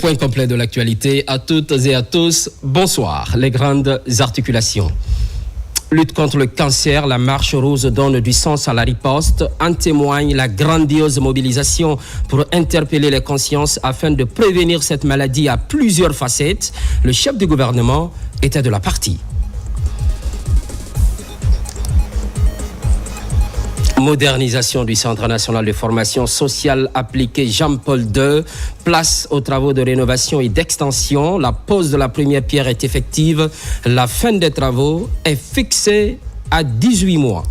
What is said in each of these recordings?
point complet de l'actualité à toutes et à tous. Bonsoir. Les grandes articulations. Lutte contre le cancer, la marche rose donne du sens à la riposte. En témoigne la grandiose mobilisation pour interpeller les consciences afin de prévenir cette maladie à plusieurs facettes. Le chef du gouvernement était de la partie. Modernisation du Centre national de formation sociale appliquée Jean-Paul II. Place aux travaux de rénovation et d'extension. La pose de la première pierre est effective. La fin des travaux est fixée à 18 mois.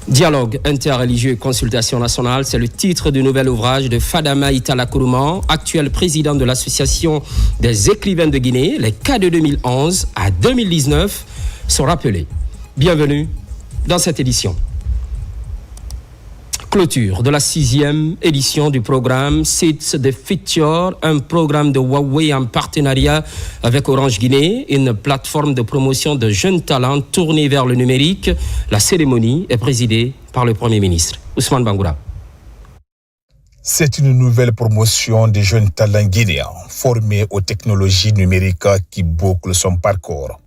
Dialogue interreligieux et consultation nationale, c'est le titre du nouvel ouvrage de Fadama Itala Kourouman, actuel président de l'Association des écrivains de Guinée. Les cas de 2011 à 2019 sont rappelés. Bienvenue dans cette édition. Clôture de la 6e édition du programme Seeds the Future, un programme de Huawei en partenariat avec Orange Guinée, une plateforme de promotion de jeunes talents tournée vers le numérique. La cérémonie est présidée par le Premier ministre, Ousmane Bangoura. C'est une nouvelle promotion des jeunes talents guinéens formés aux technologies numériques qui boucle son parcours.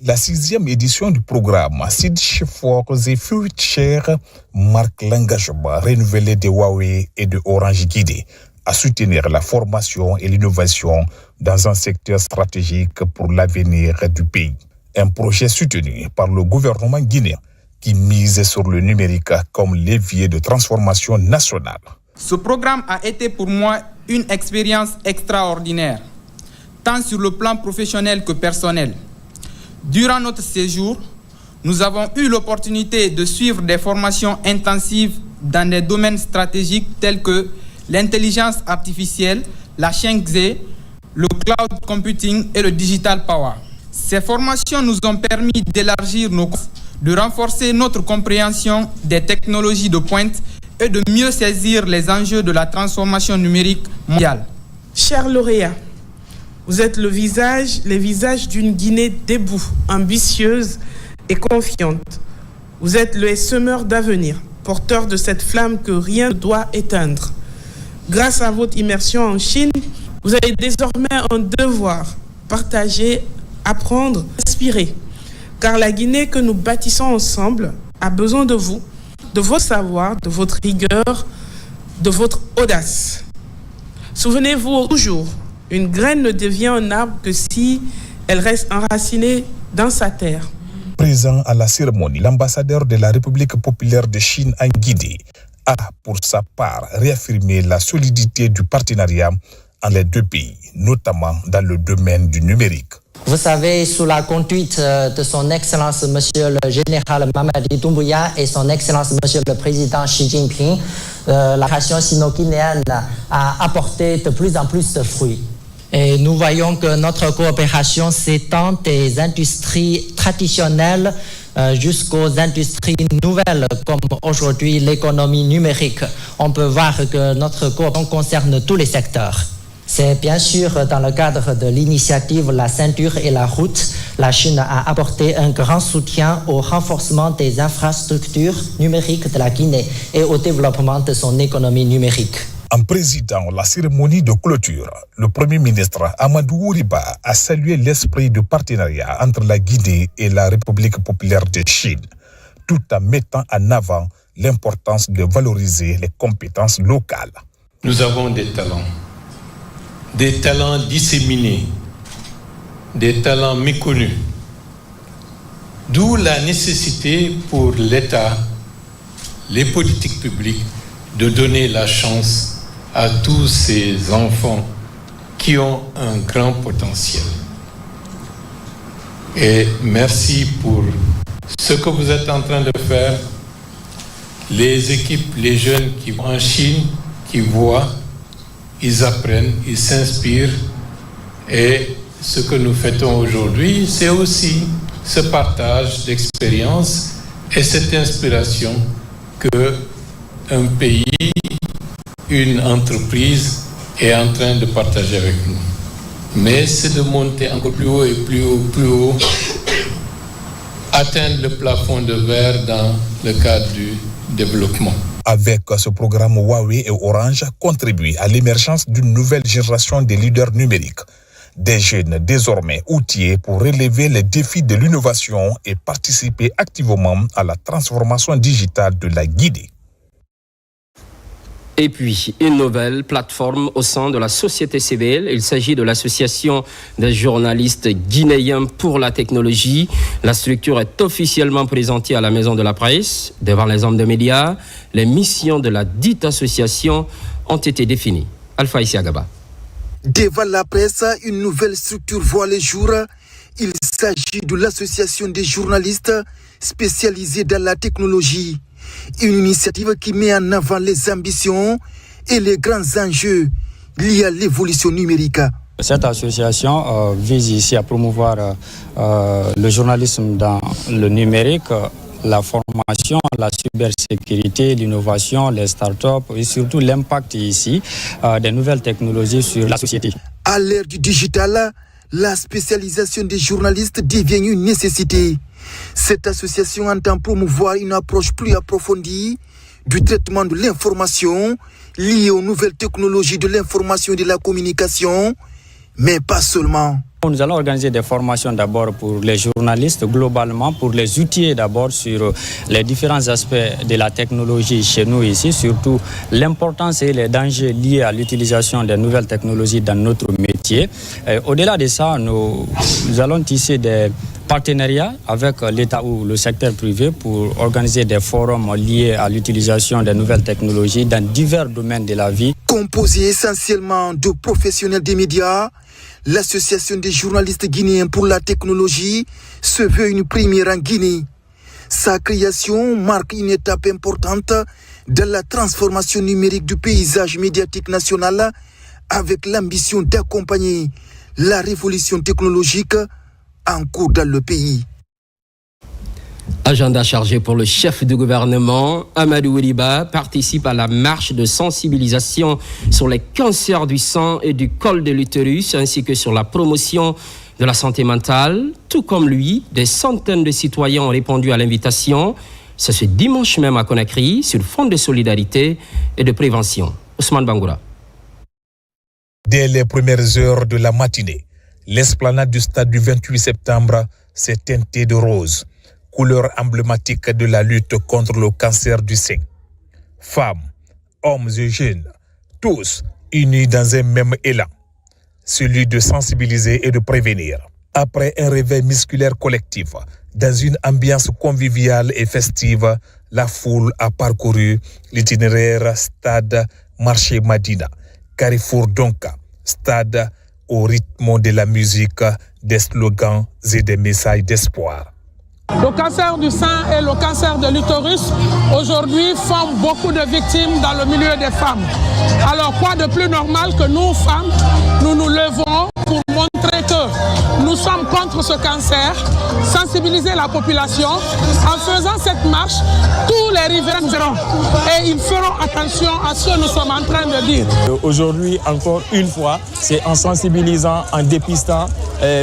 La 6e édition du programme Seeds for the Future marque l'engagement renouvelé de Huawei et de Orange Guinée à soutenir la formation et l'innovation dans un secteur stratégique pour l'avenir du pays. Un projet soutenu par le gouvernement guinéen qui mise sur le numérique comme levier de transformation nationale. Ce programme a été pour moi une expérience extraordinaire, tant sur le plan professionnel que personnel. Durant notre séjour, nous avons eu l'opportunité de suivre des formations intensives dans des domaines stratégiques tels que l'intelligence artificielle, la 5G, le cloud computing et le digital power. Ces formations nous ont permis d'élargir nos compétences, de renforcer notre compréhension des technologies de pointe et de mieux saisir les enjeux de la transformation numérique mondiale. Chers lauréats, vous êtes les visages d'une Guinée debout, ambitieuse et confiante. Vous êtes les semeurs d'avenir, porteurs de cette flamme que rien ne doit éteindre. Grâce à votre immersion en Chine, vous avez désormais un devoir, partager, apprendre, inspirer. Car la Guinée que nous bâtissons ensemble a besoin de vous, de votre savoir, de votre rigueur, de votre audace. Souvenez-vous toujours, une graine ne devient un arbre que si elle reste enracinée dans sa terre. Présent à la cérémonie, l'ambassadeur de la République populaire de Chine en Guinée a, pour sa part, réaffirmé la solidité du partenariat entre les deux pays, notamment dans le domaine du numérique. Vous savez, sous la conduite de son Excellence Monsieur le Général Mamadi Doumbouya et son Excellence Monsieur le Président Xi Jinping, la relation sino-guinéenne a apporté de plus en plus de fruits. Et nous voyons que notre coopération s'étend des industries traditionnelles jusqu'aux industries nouvelles, comme aujourd'hui l'économie numérique. On peut voir que notre coopération concerne tous les secteurs. C'est bien sûr dans le cadre de l'initiative La Ceinture et la Route, la Chine a apporté un grand soutien au renforcement des infrastructures numériques de la Guinée et au développement de son économie numérique. En présidant la cérémonie de clôture, le Premier ministre Amadou Ouriba a salué l'esprit de partenariat entre la Guinée et la République populaire de Chine, tout en mettant en avant l'importance de valoriser les compétences locales. Nous avons des talents disséminés, des talents méconnus, d'où la nécessité pour l'État, les politiques publiques, de donner la chance à tous ces enfants qui ont un grand potentiel. Et merci pour ce que vous êtes en train de faire. Les équipes, les jeunes qui vont en Chine, qui voient, ils apprennent, ils s'inspirent. Et ce que nous fêtons aujourd'hui, c'est aussi ce partage d'expérience et cette inspiration que un pays, une entreprise est en train de partager avec nous. Mais c'est de monter encore plus haut et plus haut, plus haut, atteindre le plafond de verre dans le cadre du développement. Avec ce programme, Huawei et Orange contribuent à l'émergence d'une nouvelle génération de leaders numériques. Des jeunes désormais outillés pour relever les défis de l'innovation et participer activement à la transformation digitale de la Guinée. Et puis, une nouvelle plateforme au sein de la société civile. Il s'agit de l'Association des journalistes guinéens pour la technologie. La structure est officiellement présentée à la Maison de la Presse. Devant les hommes de médias, les missions de la dite association ont été définies. Alpha Isiagaba. Devant la presse, une nouvelle structure voit le jour. Il s'agit de l'Association des journalistes spécialisés dans la technologie. Une initiative qui met en avant les ambitions et les grands enjeux liés à l'évolution numérique. Cette association vise ici à promouvoir le journalisme dans le numérique, la formation, la cybersécurité, l'innovation, les startups et surtout l'impact ici des nouvelles technologies sur la société. À l'ère du digital, la spécialisation des journalistes devient une nécessité. Cette association entend promouvoir une approche plus approfondie du traitement de l'information liée aux nouvelles technologies de l'information et de la communication, mais pas seulement. Nous allons organiser des formations d'abord pour les journalistes globalement, pour les outiller d'abord sur les différents aspects de la technologie chez nous ici, surtout l'importance et les dangers liés à l'utilisation des nouvelles technologies dans notre métier. Au-delà de ça, nous allons tisser des partenariats avec l'État ou le secteur privé pour organiser des forums liés à l'utilisation des nouvelles technologies dans divers domaines de la vie. Composée essentiellement de professionnels des médias, l'Association des journalistes guinéens pour la technologie se veut une première en Guinée. Sa création marque une étape importante dans la transformation numérique du paysage médiatique national avec l'ambition d'accompagner la révolution technologique en cours dans le pays. Agenda chargé pour le chef du gouvernement, Amadou Ouliba, participe à la marche de sensibilisation sur les cancers du sang et du col de l'utérus, ainsi que sur la promotion de la santé mentale. Tout comme lui, des centaines de citoyens ont répondu à l'invitation. C'est ce dimanche même à Conakry, sur fond de solidarité et de prévention. Ousmane Bangoura. Dès les premières heures de la matinée, l'esplanade du stade du 28 septembre s'est teintée de rose, couleur emblématique de la lutte contre le cancer du sein. Femmes, hommes et jeunes, tous unis dans un même élan, celui de sensibiliser et de prévenir. Après un réveil musculaire collectif, dans une ambiance conviviale et festive, la foule a parcouru l'itinéraire stade Marché Madina, Carrefour Donka, stade au rythme de la musique, des slogans et des messages d'espoir. Le cancer du sein et le cancer de l'utérus, aujourd'hui, font beaucoup de victimes dans le milieu des femmes. Alors, quoi de plus normal que nous, femmes, nous nous levons pour montrer que nous sommes contre ce cancer, sensibiliser la population. En faisant cette marche, tous les riverains verront et ils feront attention à ce que nous sommes en train de dire. Aujourd'hui, encore une fois, c'est en sensibilisant, en dépistant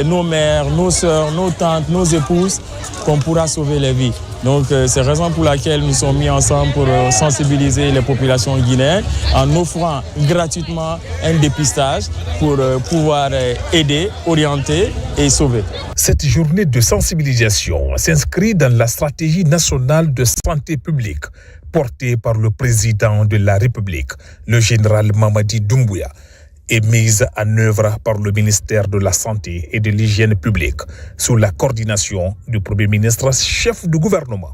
nos mères, nos sœurs, nos tantes, nos épouses, qu'on pourra sauver les vies. Donc c'est la raison pour laquelle nous sommes mis ensemble pour sensibiliser les populations guinéennes en offrant gratuitement un dépistage pour pouvoir aider, orienter et sauver. Cette journée de sensibilisation s'inscrit dans la stratégie nationale de santé publique portée par le président de la République, le général Mamadi Doumbouya, est mise en œuvre par le ministère de la Santé et de l'Hygiène publique, sous la coordination du Premier ministre, chef du gouvernement.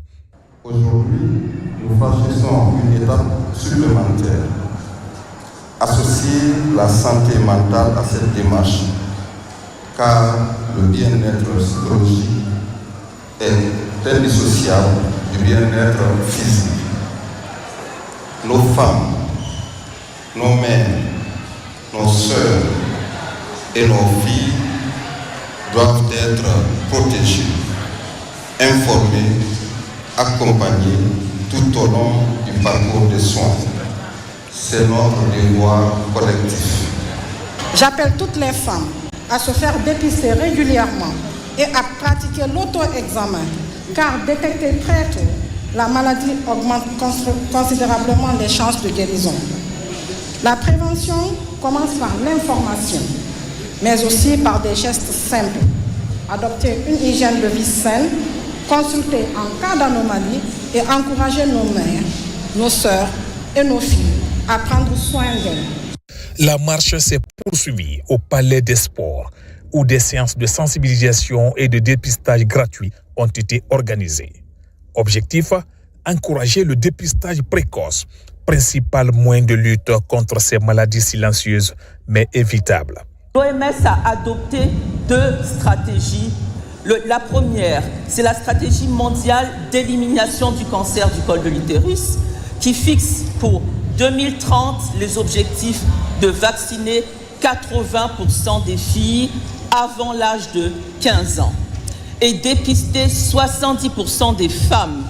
Aujourd'hui, nous franchissons une étape supplémentaire. Associer la santé mentale à cette démarche, car le bien-être psychologique est indissociable du bien-être physique. Nos femmes, nos mères, nos sœurs et nos filles doivent être protégées, informées, accompagnées tout au long du parcours de soins. C'est notre devoir collectif. J'appelle toutes les femmes à se faire dépister régulièrement et à pratiquer l'auto-examen, car détecter très tôt la maladie augmente considérablement les chances de guérison. La prévention commence par l'information, mais aussi par des gestes simples. Adopter une hygiène de vie saine, consulter en cas d'anomalie et encourager nos mères, nos sœurs et nos filles à prendre soin d'elles. La marche s'est poursuivie au Palais des Sports, où des séances de sensibilisation et de dépistage gratuits ont été organisées. Objectif, encourager le dépistage précoce, principal moyen de lutte contre ces maladies silencieuses mais évitables. L'OMS a adopté 2 stratégies. La première, c'est la stratégie mondiale d'élimination du cancer du col de l'utérus, qui fixe pour 2030 les objectifs de vacciner 80% des filles avant l'âge de 15 ans et dépister 70% des femmes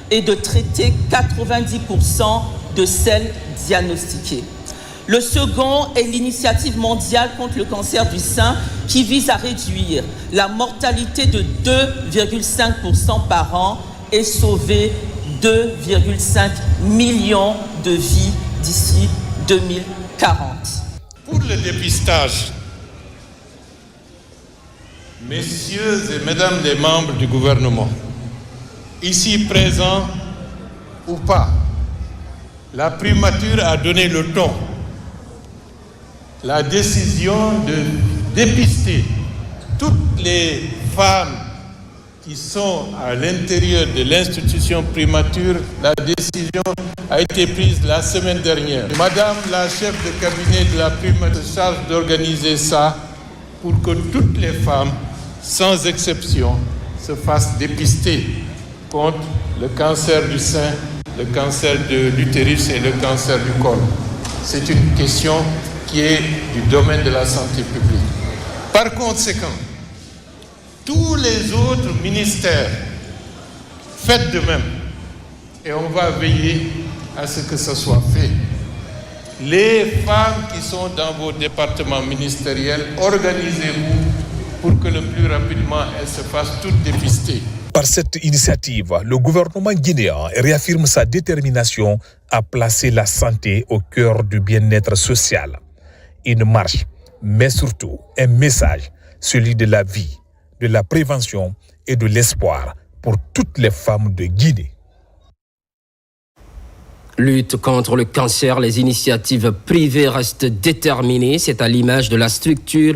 et de traiter 90% de celles diagnostiquées. Le second est l'initiative mondiale contre le cancer du sein qui vise à réduire la mortalité de 2,5% par an et sauver 2,5 millions de vies d'ici 2040. Pour le dépistage, messieurs et mesdames les membres du gouvernement, ici présents ou pas, la primature a donné le ton. La décision de dépister toutes les femmes qui sont à l'intérieur de l'institution primature, la décision a été prise la semaine dernière. Madame la chef de cabinet de la primature se charge d'organiser ça pour que toutes les femmes, sans exception, se fassent dépister contre le cancer du sein, le cancer de l'utérus et le cancer du col. C'est une question qui est du domaine de la santé publique. Par conséquent, tous les autres ministères, faites de même. Et on va veiller à ce que ce soit fait. Les femmes qui sont dans vos départements ministériels, organisez-vous pour que le plus rapidement elles se fassent toutes dépister. Par cette initiative, le gouvernement guinéen réaffirme sa détermination à placer la santé au cœur du bien-être social. Une marche, mais surtout un message, celui de la vie, de la prévention et de l'espoir pour toutes les femmes de Guinée. Lutte contre le cancer, les initiatives privées restent déterminées. C'est à l'image de la structure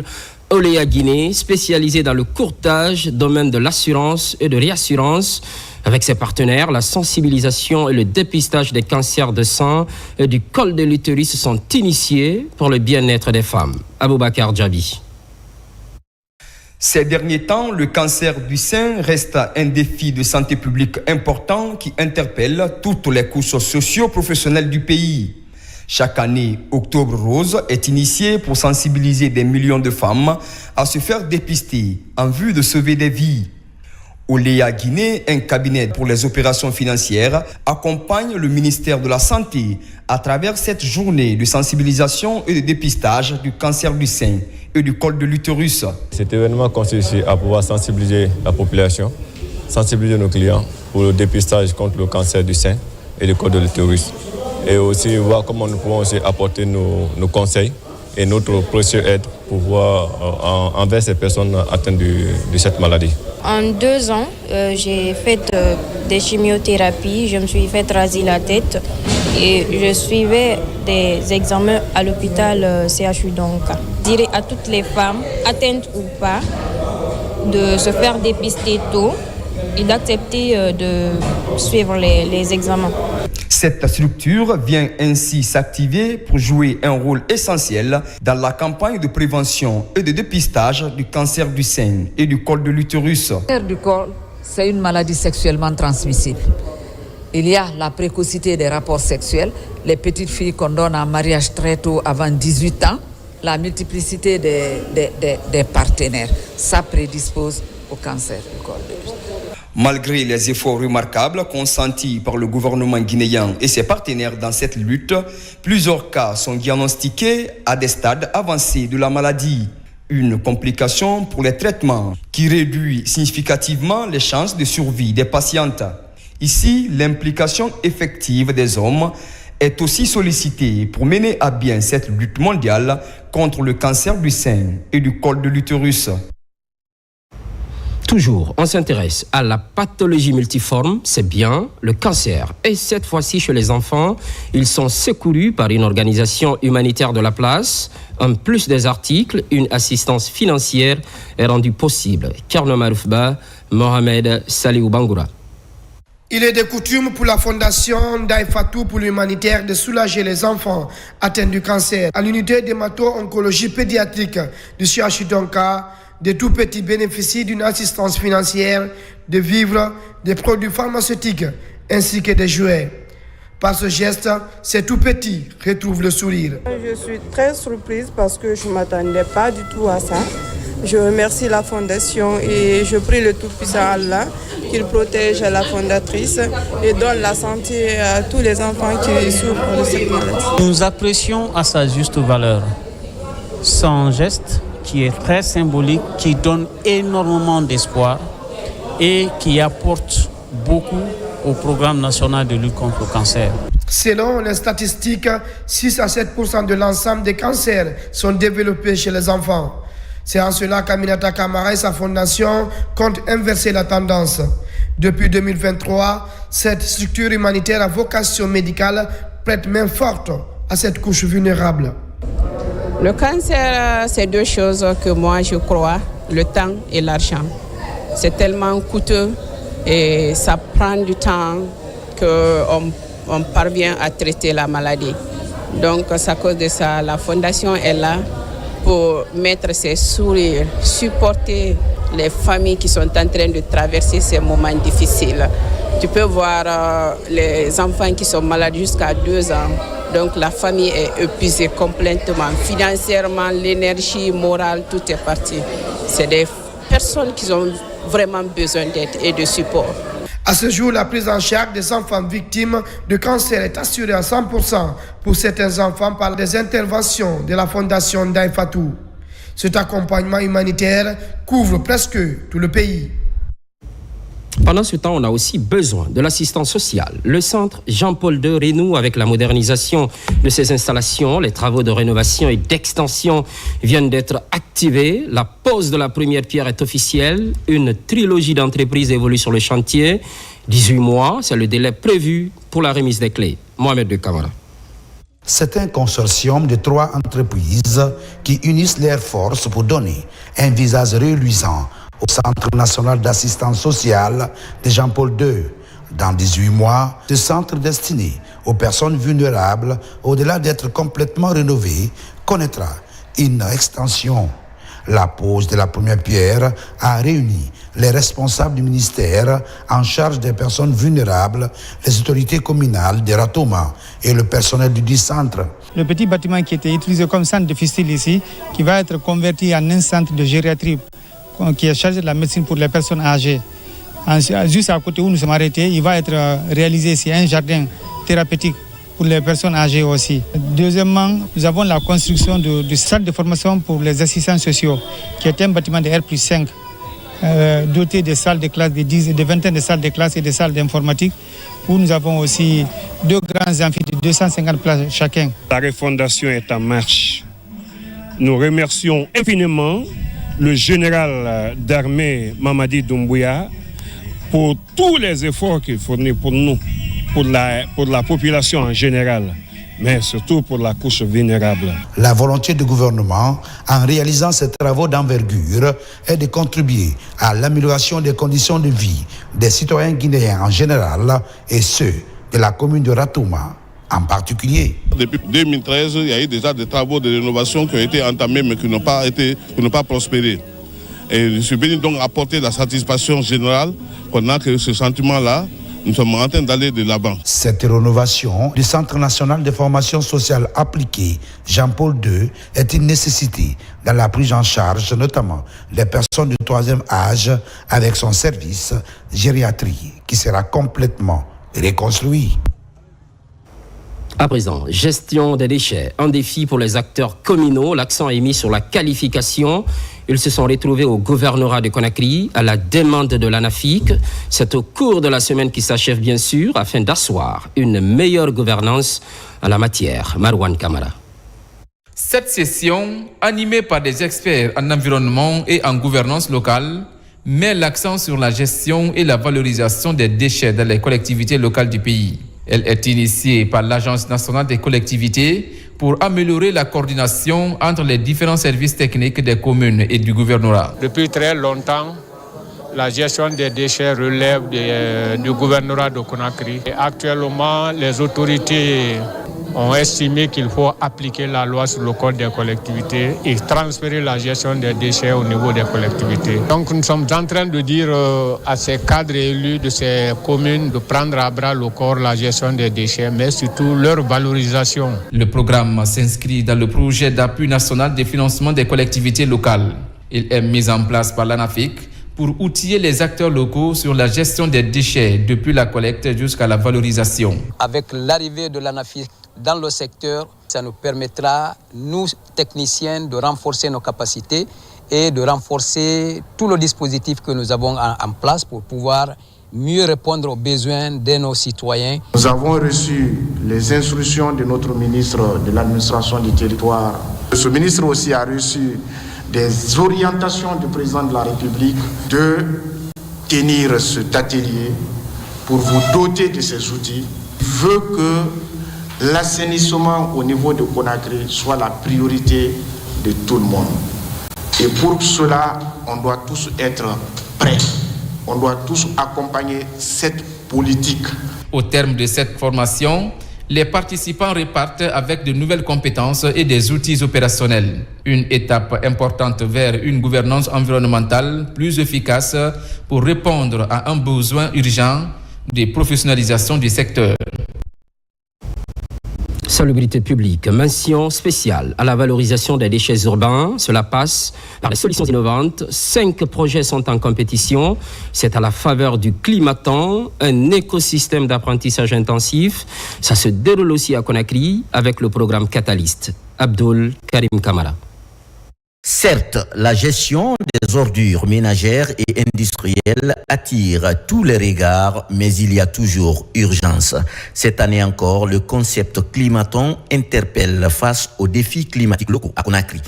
Olea Guinée, spécialisée dans le courtage, domaine de l'assurance et de réassurance. Avec ses partenaires, la sensibilisation et le dépistage des cancers de sang et du col de l'utérus sont initiés pour le bien-être des femmes. Aboubakar Djabi. Ces derniers temps, le cancer du sein reste un défi de santé publique important qui interpelle toutes les couches socio-professionnelles du pays. Chaque année, Octobre Rose est initié pour sensibiliser des millions de femmes à se faire dépister en vue de sauver des vies. Olea Guinée, un cabinet pour les opérations financières, accompagne le ministère de la Santé à travers cette journée de sensibilisation et de dépistage du cancer du sein et du col de l'utérus. Cet événement consiste à pouvoir sensibiliser la population, sensibiliser nos clients pour le dépistage contre le cancer du sein et du col de l'utérus. Et aussi voir comment nous pouvons aussi apporter nos conseils et notre précieuse aide pour voir envers ces personnes atteintes de cette maladie. En 2 ans, j'ai fait des chimiothérapies, je me suis fait raser la tête et je suivais des examens à l'hôpital CHU Donka. Je dirais à toutes les femmes, atteintes ou pas, de se faire dépister tôt et d'accepter de suivre les examens. Cette structure vient ainsi s'activer pour jouer un rôle essentiel dans la campagne de prévention et de dépistage du cancer du sein et du col de l'utérus. Le cancer du col, c'est une maladie sexuellement transmissible. Il y a la précocité des rapports sexuels, les petites filles qu'on donne en mariage très tôt avant 18 ans, la multiplicité des partenaires. Ça prédispose au cancer du col de l'utérus. Malgré les efforts remarquables consentis par le gouvernement guinéen et ses partenaires dans cette lutte, plusieurs cas sont diagnostiqués à des stades avancés de la maladie. Une complication pour les traitements qui réduit significativement les chances de survie des patientes. Ici, l'implication effective des hommes est aussi sollicitée pour mener à bien cette lutte mondiale contre le cancer du sein et du col de l'utérus. Toujours, on s'intéresse à la pathologie multiforme, c'est bien, le cancer. Et cette fois-ci, chez les enfants, ils sont secourus par une organisation humanitaire de la place. En plus des articles, une assistance financière est rendue possible. Karno Maroufba, Mohamed Saliou Bangoura. Il est de coutume pour la fondation d'Aïfatou pour l'humanitaire de soulager les enfants atteints du cancer. À l'unité d'hémato-oncologie pédiatrique du CHU Donka, de tout petits bénéficient d'une assistance financière, de vivres, des produits pharmaceutiques ainsi que des jouets. Par ce geste, ces tout petits retrouvent le sourire. Je suis très surprise parce que je ne m'attendais pas du tout à ça. Je remercie la fondation et je prie le Tout-Puissant Allah qu'il protège la fondatrice et donne la santé à tous les enfants qui souffrent de cette maladie. Nous apprécions à sa juste valeur son geste qui est très symbolique, qui donne énormément d'espoir et qui apporte beaucoup au programme national de lutte contre le cancer. Selon les statistiques, 6 à 7% de l'ensemble des cancers sont développés chez les enfants. C'est en cela qu'Aminata Kamara et sa fondation comptent inverser la tendance. Depuis 2023, cette structure humanitaire à vocation médicale prête main forte à cette couche vulnérable. Le cancer, c'est deux choses que moi je crois, le temps et l'argent. C'est tellement coûteux et ça prend du temps qu'on parvient à traiter la maladie. Donc c'est à cause de ça, la fondation est là pour mettre ses sourires, supporter les familles qui sont en train de traverser ces moments difficiles. Tu peux voir les enfants qui sont malades jusqu'à 2 ans. Donc la famille est épuisée complètement. Financièrement, l'énergie morale, tout est parti. C'est des personnes qui ont vraiment besoin d'aide et de support. À ce jour, la prise en charge des enfants victimes de cancer est assurée à 100% pour certains enfants par des interventions de la fondation d'Aïfatou. Cet accompagnement humanitaire couvre presque tout le pays. Pendant ce temps, on a aussi besoin de l'assistance sociale. Le centre Jean-Paul II renoue avec la modernisation de ses installations. Les travaux de rénovation et d'extension viennent d'être activés. La pose de la première pierre est officielle. Une trilogie d'entreprises évolue sur le chantier. 18 mois, c'est le délai prévu pour la remise des clés. Mohamed de Camara. C'est un consortium de 3 entreprises qui unissent leurs forces pour donner un visage reluisant au Centre national d'assistance sociale de Jean-Paul II. Dans 18 mois, ce centre destiné aux personnes vulnérables, au-delà d'être complètement rénové, connaîtra une extension. La pose de la première pierre a réuni les responsables du ministère en charge des personnes vulnérables, les autorités communales de Ratouma et le personnel du dit centre. Le petit bâtiment qui était utilisé comme centre de fistule ici, qui va être converti en un centre de gériatrie qui est chargé de la médecine pour les personnes âgées. Juste à côté où nous sommes arrêtés, il va être réalisé ici un jardin thérapeutique pour les personnes âgées aussi. Deuxièmement, nous avons la construction de salle de formation pour les assistants sociaux, qui est un bâtiment de R+5, doté de salles de classe, de vingtaine de salles de classe et de salles d'informatique, où nous avons aussi 2 grands amphis de 250 places chacun. La refondation est en marche. Nous remercions infiniment le général d'armée Mamadi Doumbouya pour tous les efforts qu'il fournit pour nous, pour la population en général, mais surtout pour la couche vulnérable. La volonté du gouvernement, en réalisant ces travaux d'envergure, est de contribuer à l'amélioration des conditions de vie des citoyens guinéens en général et ceux de la commune de Ratouma en particulier. Depuis 2013, il y a eu déjà des travaux de rénovation qui ont été entamés mais qui n'ont pas prospéré. Et je suis venu donc apporter la satisfaction générale qu'on a que ce sentiment-là, nous sommes en train d'aller de l'avant. Cette rénovation du Centre national de formation sociale appliquée Jean-Paul II est une nécessité dans la prise en charge notamment des personnes du 3e âge avec son service gériatrie qui sera complètement reconstruit. À présent, gestion des déchets, un défi pour les acteurs communaux. L'accent est mis sur la qualification. Ils se sont retrouvés au gouvernorat de Conakry à la demande de l'ANAFIC. C'est au cours de la semaine qui s'achève bien sûr afin d'asseoir une meilleure gouvernance en la matière. Marwan Kamara. Cette session, animée par des experts en environnement et en gouvernance locale, met l'accent sur la gestion et la valorisation des déchets dans les collectivités locales du pays. Elle est initiée par l'Agence nationale des collectivités pour améliorer la coordination entre les différents services techniques des communes et du gouvernorat. Depuis très longtemps, la gestion des déchets relève du gouvernorat de Conakry. Et actuellement, les autorités ont estimé qu'il faut appliquer la loi sur le code des collectivités et transférer la gestion des déchets au niveau des collectivités. Donc nous sommes en train de dire à ces cadres élus de ces communes de prendre à bras le corps la gestion des déchets, mais surtout leur valorisation. Le programme s'inscrit dans le projet d'appui national de financement des collectivités locales. Il est mis en place par l'ANAFIC pour outiller les acteurs locaux sur la gestion des déchets depuis la collecte jusqu'à la valorisation. Avec l'arrivée de l'ANAFIC dans le secteur, ça nous permettra, nous techniciens, de renforcer nos capacités et de renforcer tout le dispositif que nous avons en place pour pouvoir mieux répondre aux besoins de nos citoyens. Nous avons reçu les instructions de notre ministre de l'administration du territoire. Ce ministre aussi a reçu des orientations du président de la République de tenir cet atelier pour vous doter de ces outils. Il veut que l'assainissement au niveau de Conakry soit la priorité de tout le monde. Et pour cela, on doit tous être prêts. On doit tous accompagner cette politique. Au terme de cette formation, les participants repartent avec de nouvelles compétences et des outils opérationnels. Une étape importante vers une gouvernance environnementale plus efficace pour répondre à un besoin urgent de professionnalisation du secteur. Salubrité publique, mention spéciale à la valorisation des déchets urbains. Cela passe par les solutions innovantes. 5 projets sont en compétition. C'est à la faveur du climaton, un écosystème d'apprentissage intensif. Ça se déroule aussi à Conakry avec le programme Catalyst. Abdul Karim Kamara. Certes, la gestion des ordures ménagères et industrielles attire tous les regards, mais il y a toujours urgence. Cette année encore, le concept climaton interpelle face aux défis climatiques locaux à Conakry.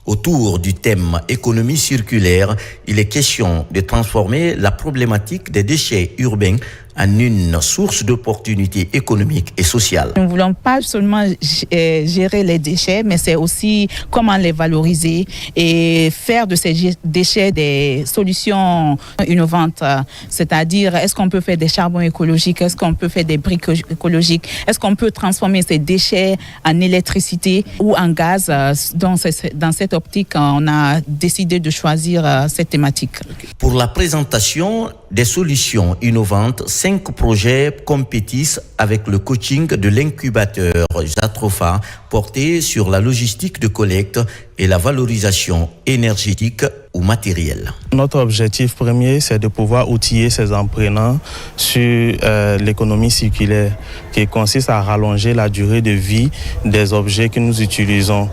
Autour du thème économie circulaire, il est question de transformer la problématique des déchets urbains en une source d'opportunités économiques et sociales. Nous ne voulons pas seulement gérer les déchets, mais c'est aussi comment les valoriser et faire de ces déchets des solutions innovantes. C'est-à-dire, est-ce qu'on peut faire des charbons écologiques, est-ce qu'on peut faire des briques écologiques, est-ce qu'on peut transformer ces déchets en électricité ou en gaz. Dans cette optique, on a décidé de choisir cette thématique. Pour la présentation des solutions innovantes, 5 projets compétissent avec le coaching de l'incubateur Zatrofa porté sur la logistique de collecte et la valorisation énergétique ou matérielle. Notre objectif premier, c'est de pouvoir outiller ces apprenants sur l'économie circulaire qui consiste à rallonger la durée de vie des objets que nous utilisons,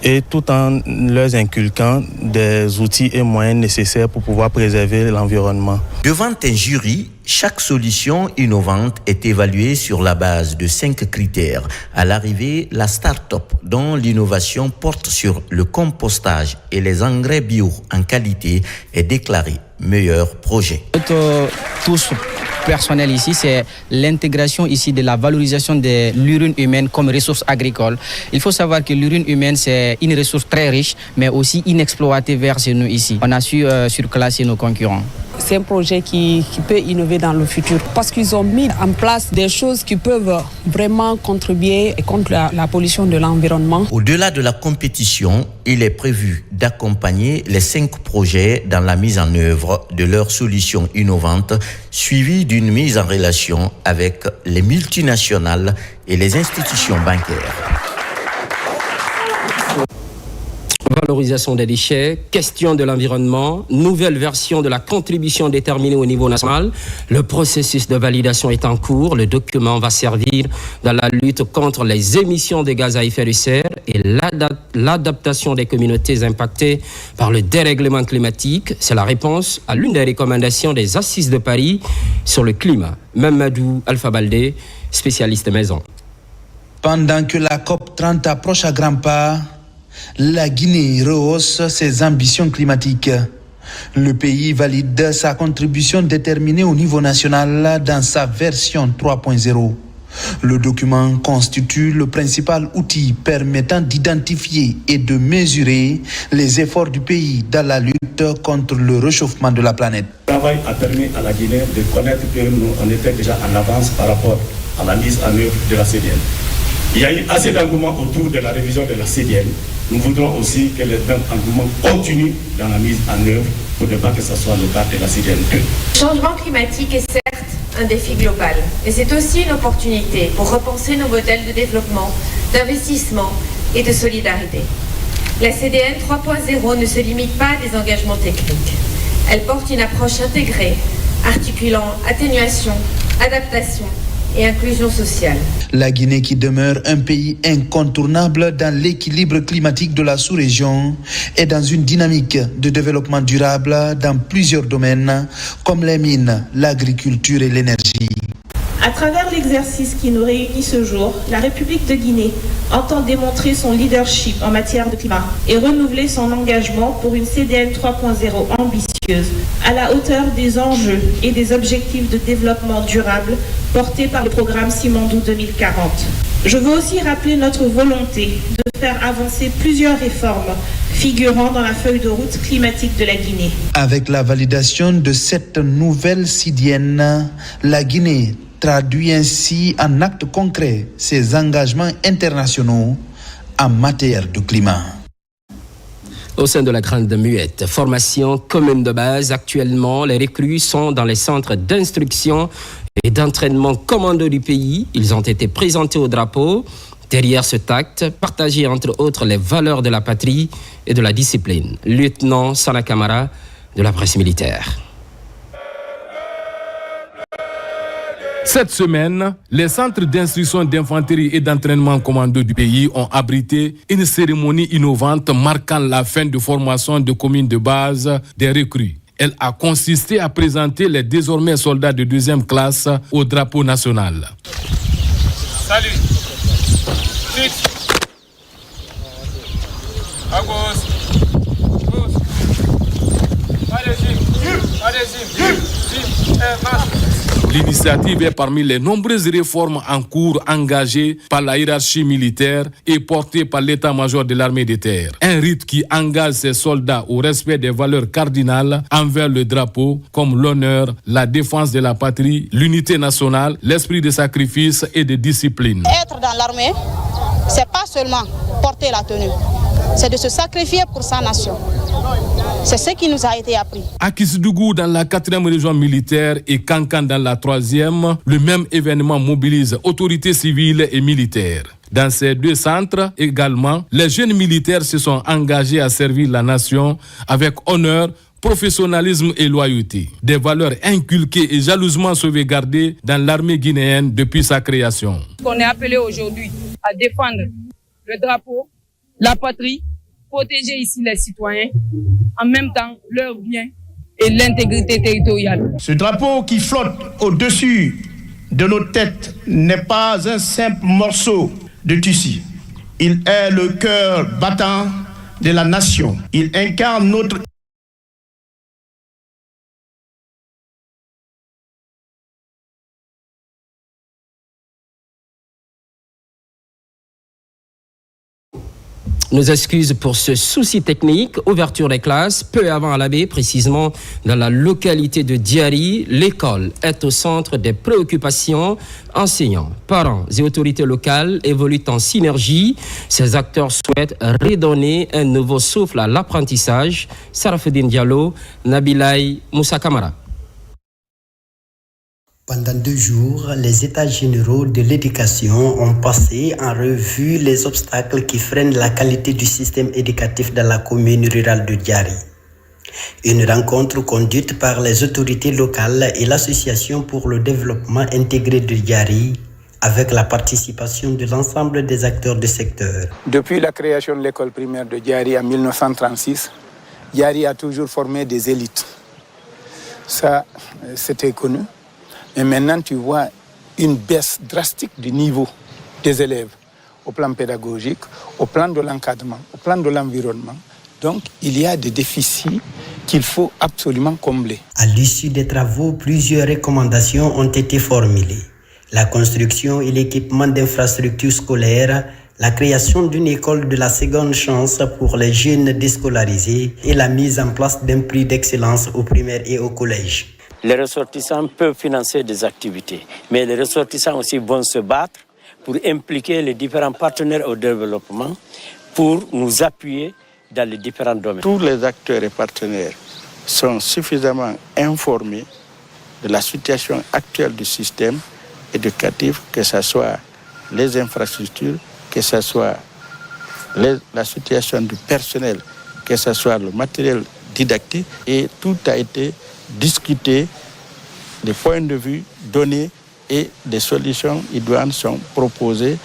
et tout en leur inculquant des outils et moyens nécessaires pour pouvoir préserver l'environnement. Devant un jury, chaque solution innovante est évaluée sur la base de 5 critères. À l'arrivée, la start-up dont l'innovation porte sur le compostage et les engrais bio en qualité est déclarée meilleur projet. Notre touche personnelle ici, c'est l'intégration ici de la valorisation de l'urine humaine comme ressource agricole. Il faut savoir que l'urine humaine, c'est une ressource très riche, mais aussi inexploitée vers nous ici. On a su surclasser nos concurrents. C'est un projet qui peut innover dans le futur parce qu'ils ont mis en place des choses qui peuvent vraiment contribuer contre la pollution de l'environnement. Au-delà de la compétition, il est prévu d'accompagner les 5 projets dans la mise en œuvre de leurs solutions innovantes, suivies d'une mise en relation avec les multinationales et les institutions bancaires. valorisation des déchets, question de l'environnement, nouvelle version de la contribution déterminée au niveau national. Le processus de validation est en cours. Le document va servir dans la lutte contre les émissions de gaz à effet de serre et l'adaptation des communautés impactées par le dérèglement climatique. C'est la réponse à l'une des recommandations des Assises de Paris sur le climat. Mamadou Alpha Baldé, spécialiste maison. Pendant que la COP30 approche à grands pas, la Guinée rehausse ses ambitions climatiques. Le pays valide sa contribution déterminée au niveau national dans sa version 3.0. Le document constitue le principal outil permettant d'identifier et de mesurer les efforts du pays dans la lutte contre le réchauffement de la planète. Le travail a permis à la Guinée de connaître que nous on était déjà en avance par rapport à la mise en œuvre de la CDN. Il y a eu assez d'engouement autour de la révision de la CDN. Nous voudrons aussi que les engouements continuent dans la mise en œuvre pour ne pas que ce soit le cas de la CDN 2. Le changement climatique est certes un défi global, mais c'est aussi une opportunité pour repenser nos modèles de développement, d'investissement et de solidarité. La CDN 3.0 ne se limite pas à des engagements techniques. Elle porte une approche intégrée, articulant atténuation, adaptation et inclusion sociale. La Guinée, qui demeure un pays incontournable dans l'équilibre climatique de la sous-région, est dans une dynamique de développement durable dans plusieurs domaines comme les mines, l'agriculture et l'énergie. À travers l'exercice qui nous réunit ce jour, la République de Guinée entend démontrer son leadership en matière de climat et renouveler son engagement pour une CDN 3.0 ambitieuse, à la hauteur des enjeux et des objectifs de développement durable portés par le programme Simandou 2040. Je veux aussi rappeler notre volonté de faire avancer plusieurs réformes figurant dans la feuille de route climatique de la Guinée. Avec la validation de cette nouvelle CDN, la Guinée traduit ainsi en actes concrets ses engagements internationaux en matière de climat. Au sein de la Grande Muette, formation commune de base. Actuellement, les recrues sont dans les centres d'instruction et d'entraînement commando du pays. Ils ont été présentés au drapeau. Derrière ce acte, partager entre autres les valeurs de la patrie et de la discipline. Lieutenant Sana Kamara de la presse militaire. Cette semaine, les centres d'instruction d'infanterie et d'entraînement commando du pays ont abrité une cérémonie innovante marquant la fin de formation de communes de base des recrues. Elle a consisté à présenter les désormais soldats de deuxième classe au drapeau national. Salut. Fixe. À gauche. Gauche. Allez-y. Marche. L'initiative est parmi les nombreuses réformes en cours engagées par la hiérarchie militaire et portées par l'état-major de l'armée de terre. Un rite qui engage ses soldats au respect des valeurs cardinales envers le drapeau, comme l'honneur, la défense de la patrie, l'unité nationale, l'esprit de sacrifice et de discipline. Être dans l'armée, c'est pas seulement porter la tenue, c'est de se sacrifier pour sa nation. C'est ce qui nous a été appris. À Kisdougou, dans la 4e région militaire, et Kankan dans la 3e, le même événement mobilise autorités civiles et militaires. Dans ces deux centres également, les jeunes militaires se sont engagés à servir la nation avec honneur, professionnalisme et loyauté. Des valeurs inculquées et jalousement sauvegardées dans l'armée guinéenne depuis sa création. On est appelé aujourd'hui à défendre le drapeau, la patrie, protéger ici les citoyens, en même temps leurs biens et l'intégrité territoriale. Ce drapeau qui flotte au-dessus de nos têtes n'est pas un simple morceau de tissu. Il est le cœur battant de la nation. Il incarne notre Nos excuses pour ce souci technique. Ouverture des classes peu avant Alabé, précisément dans la localité de Diari. L'école est au centre des préoccupations. Enseignants, parents et autorités locales évoluent en synergie. Ces acteurs souhaitent redonner un nouveau souffle à l'apprentissage. Sarafedine Diallo, Nabilay Moussa Kamara. Pendant 2 jours, les États généraux de l'éducation ont passé en revue les obstacles qui freinent la qualité du système éducatif dans la commune rurale de Diary. Une rencontre conduite par les autorités locales et l'Association pour le développement intégré de Diary, avec la participation de l'ensemble des acteurs du secteur. Depuis la création de l'école primaire de Diary en 1936, Diary a toujours formé des élites. Ça, c'était connu. Et maintenant, tu vois une baisse drastique du niveau des élèves au plan pédagogique, au plan de l'encadrement, au plan de l'environnement. Donc, il y a des déficits qu'il faut absolument combler. À l'issue des travaux, plusieurs recommandations ont été formulées. La construction et l'équipement d'infrastructures scolaires, la création d'une école de la seconde chance pour les jeunes déscolarisés et la mise en place d'un prix d'excellence au primaire et au collège. Les ressortissants peuvent financer des activités, mais les ressortissants aussi vont se battre pour impliquer les différents partenaires au développement pour nous appuyer dans les différents domaines. Tous les acteurs et partenaires sont suffisamment informés de la situation actuelle du système éducatif, que ce soit les infrastructures, que ce soit la situation du personnel, que ce soit le matériel didactique, et tout a été discuté, des points de vue donnés et des solutions idoines sont proposées.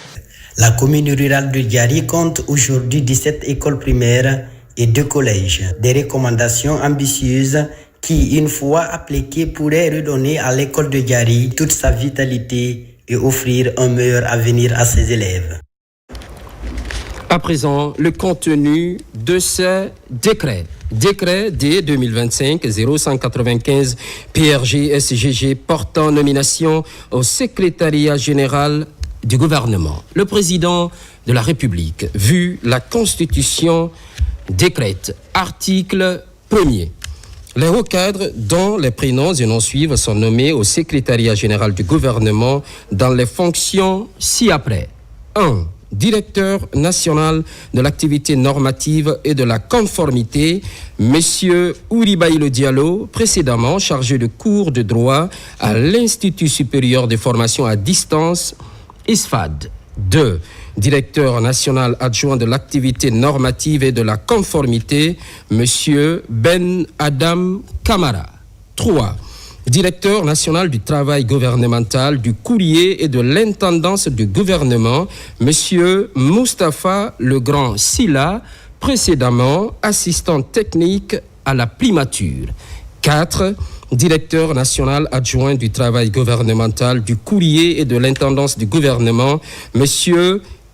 La commune rurale de Diary compte aujourd'hui 17 écoles primaires et 2 collèges. Des recommandations ambitieuses qui, une fois appliquées, pourraient redonner à l'école de Diary toute sa vitalité et offrir un meilleur avenir à ses élèves. À présent, le contenu de ce décret. Décret D 2025-0195 PRG-SGG portant nomination au secrétariat général du gouvernement. Le président de la République, vu la Constitution, décrète, article 1er. Les hauts cadres dont les prénoms et noms suivent sont nommés au secrétariat général du gouvernement dans les fonctions ci-après. 1. Directeur national de l'activité normative et de la conformité, M. Ouribaïlo Diallo, précédemment chargé de cours de droit à l'Institut supérieur de formation à distance, ISFAD. 2. Directeur national adjoint de l'activité normative et de la conformité, M. Ben Adam Kamara. 3. Directeur national du travail gouvernemental, du courrier et de l'intendance du gouvernement, M. Moustapha Legrand Silla, précédemment assistant technique à la primature. 4. Directeur national adjoint du travail gouvernemental, du courrier et de l'intendance du gouvernement, M.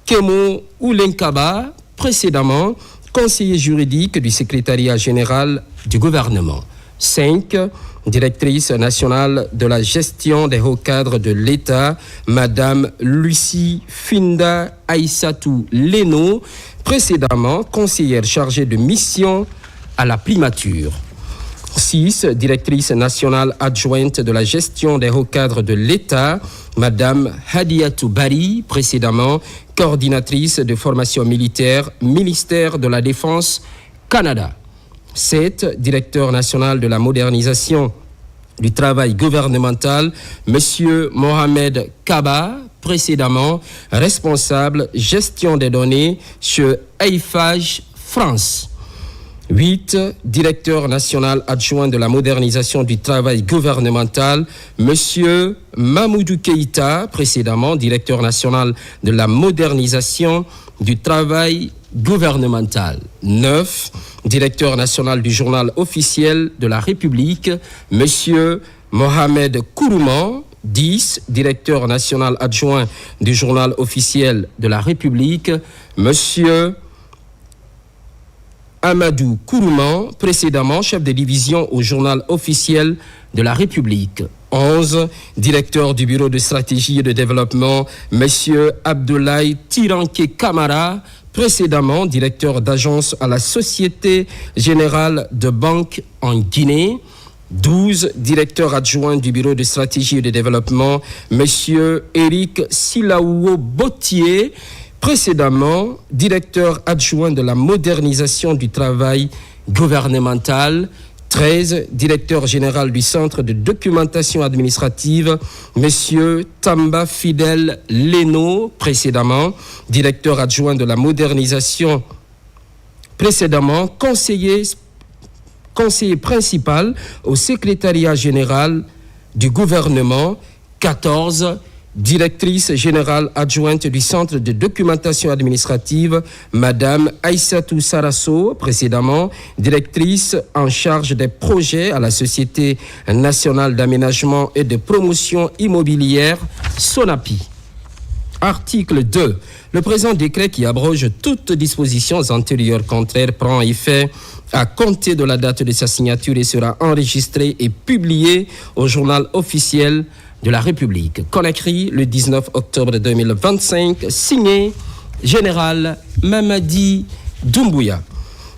Kemo Oulenkaba, précédemment conseiller juridique du secrétariat général du gouvernement. 5. Directrice nationale de la gestion des hauts cadres de l'État, Madame Lucie Finda Aïssatou Leno, précédemment conseillère chargée de mission à la primature. 6. Directrice nationale adjointe de la gestion des hauts cadres de l'État, Madame Hadiatou Bari, précédemment coordinatrice de formation militaire, ministère de la Défense, Canada. 7. Directeur national de la modernisation du travail gouvernemental, M. Mohamed Kaba, précédemment responsable gestion des données chez Eiffage France. 8. Directeur national adjoint de la modernisation du travail gouvernemental, M. Mamoudou Keïta, précédemment directeur national de la modernisation du travail gouvernemental. 9. Directeur national du journal officiel de la République, M. Mohamed Kourouman. 10. Directeur national adjoint du journal officiel de la République, M. Amadou Kourouman, précédemment chef de division au journal officiel de la République. 11. Directeur du bureau de stratégie et de développement, M. Abdoulaye Tiranké Kamara, précédemment directeur d'agence à la Société Générale de Banque en Guinée. 12. Directeur adjoint du bureau de stratégie et de développement, M. Éric Silaouo Bottier, précédemment directeur adjoint de la modernisation du travail gouvernemental. 13, directeur général du Centre de documentation administrative, M. Tamba Fidel Leno, précédemment, directeur adjoint de la modernisation, précédemment, conseiller principal au secrétariat général du gouvernement. 14, directrice générale adjointe du Centre de documentation administrative, Madame Aïssatou Sarasso, précédemment directrice en charge des projets à la Société nationale d'aménagement et de promotion immobilière, SONAPI. Article 2. Le présent décret qui abroge toutes dispositions antérieures contraires prend effet à compter de la date de sa signature et sera enregistré et publié au journal officiel de la République. Conakry, le 19 octobre 2025, signé Général Mamadi Doumbouya.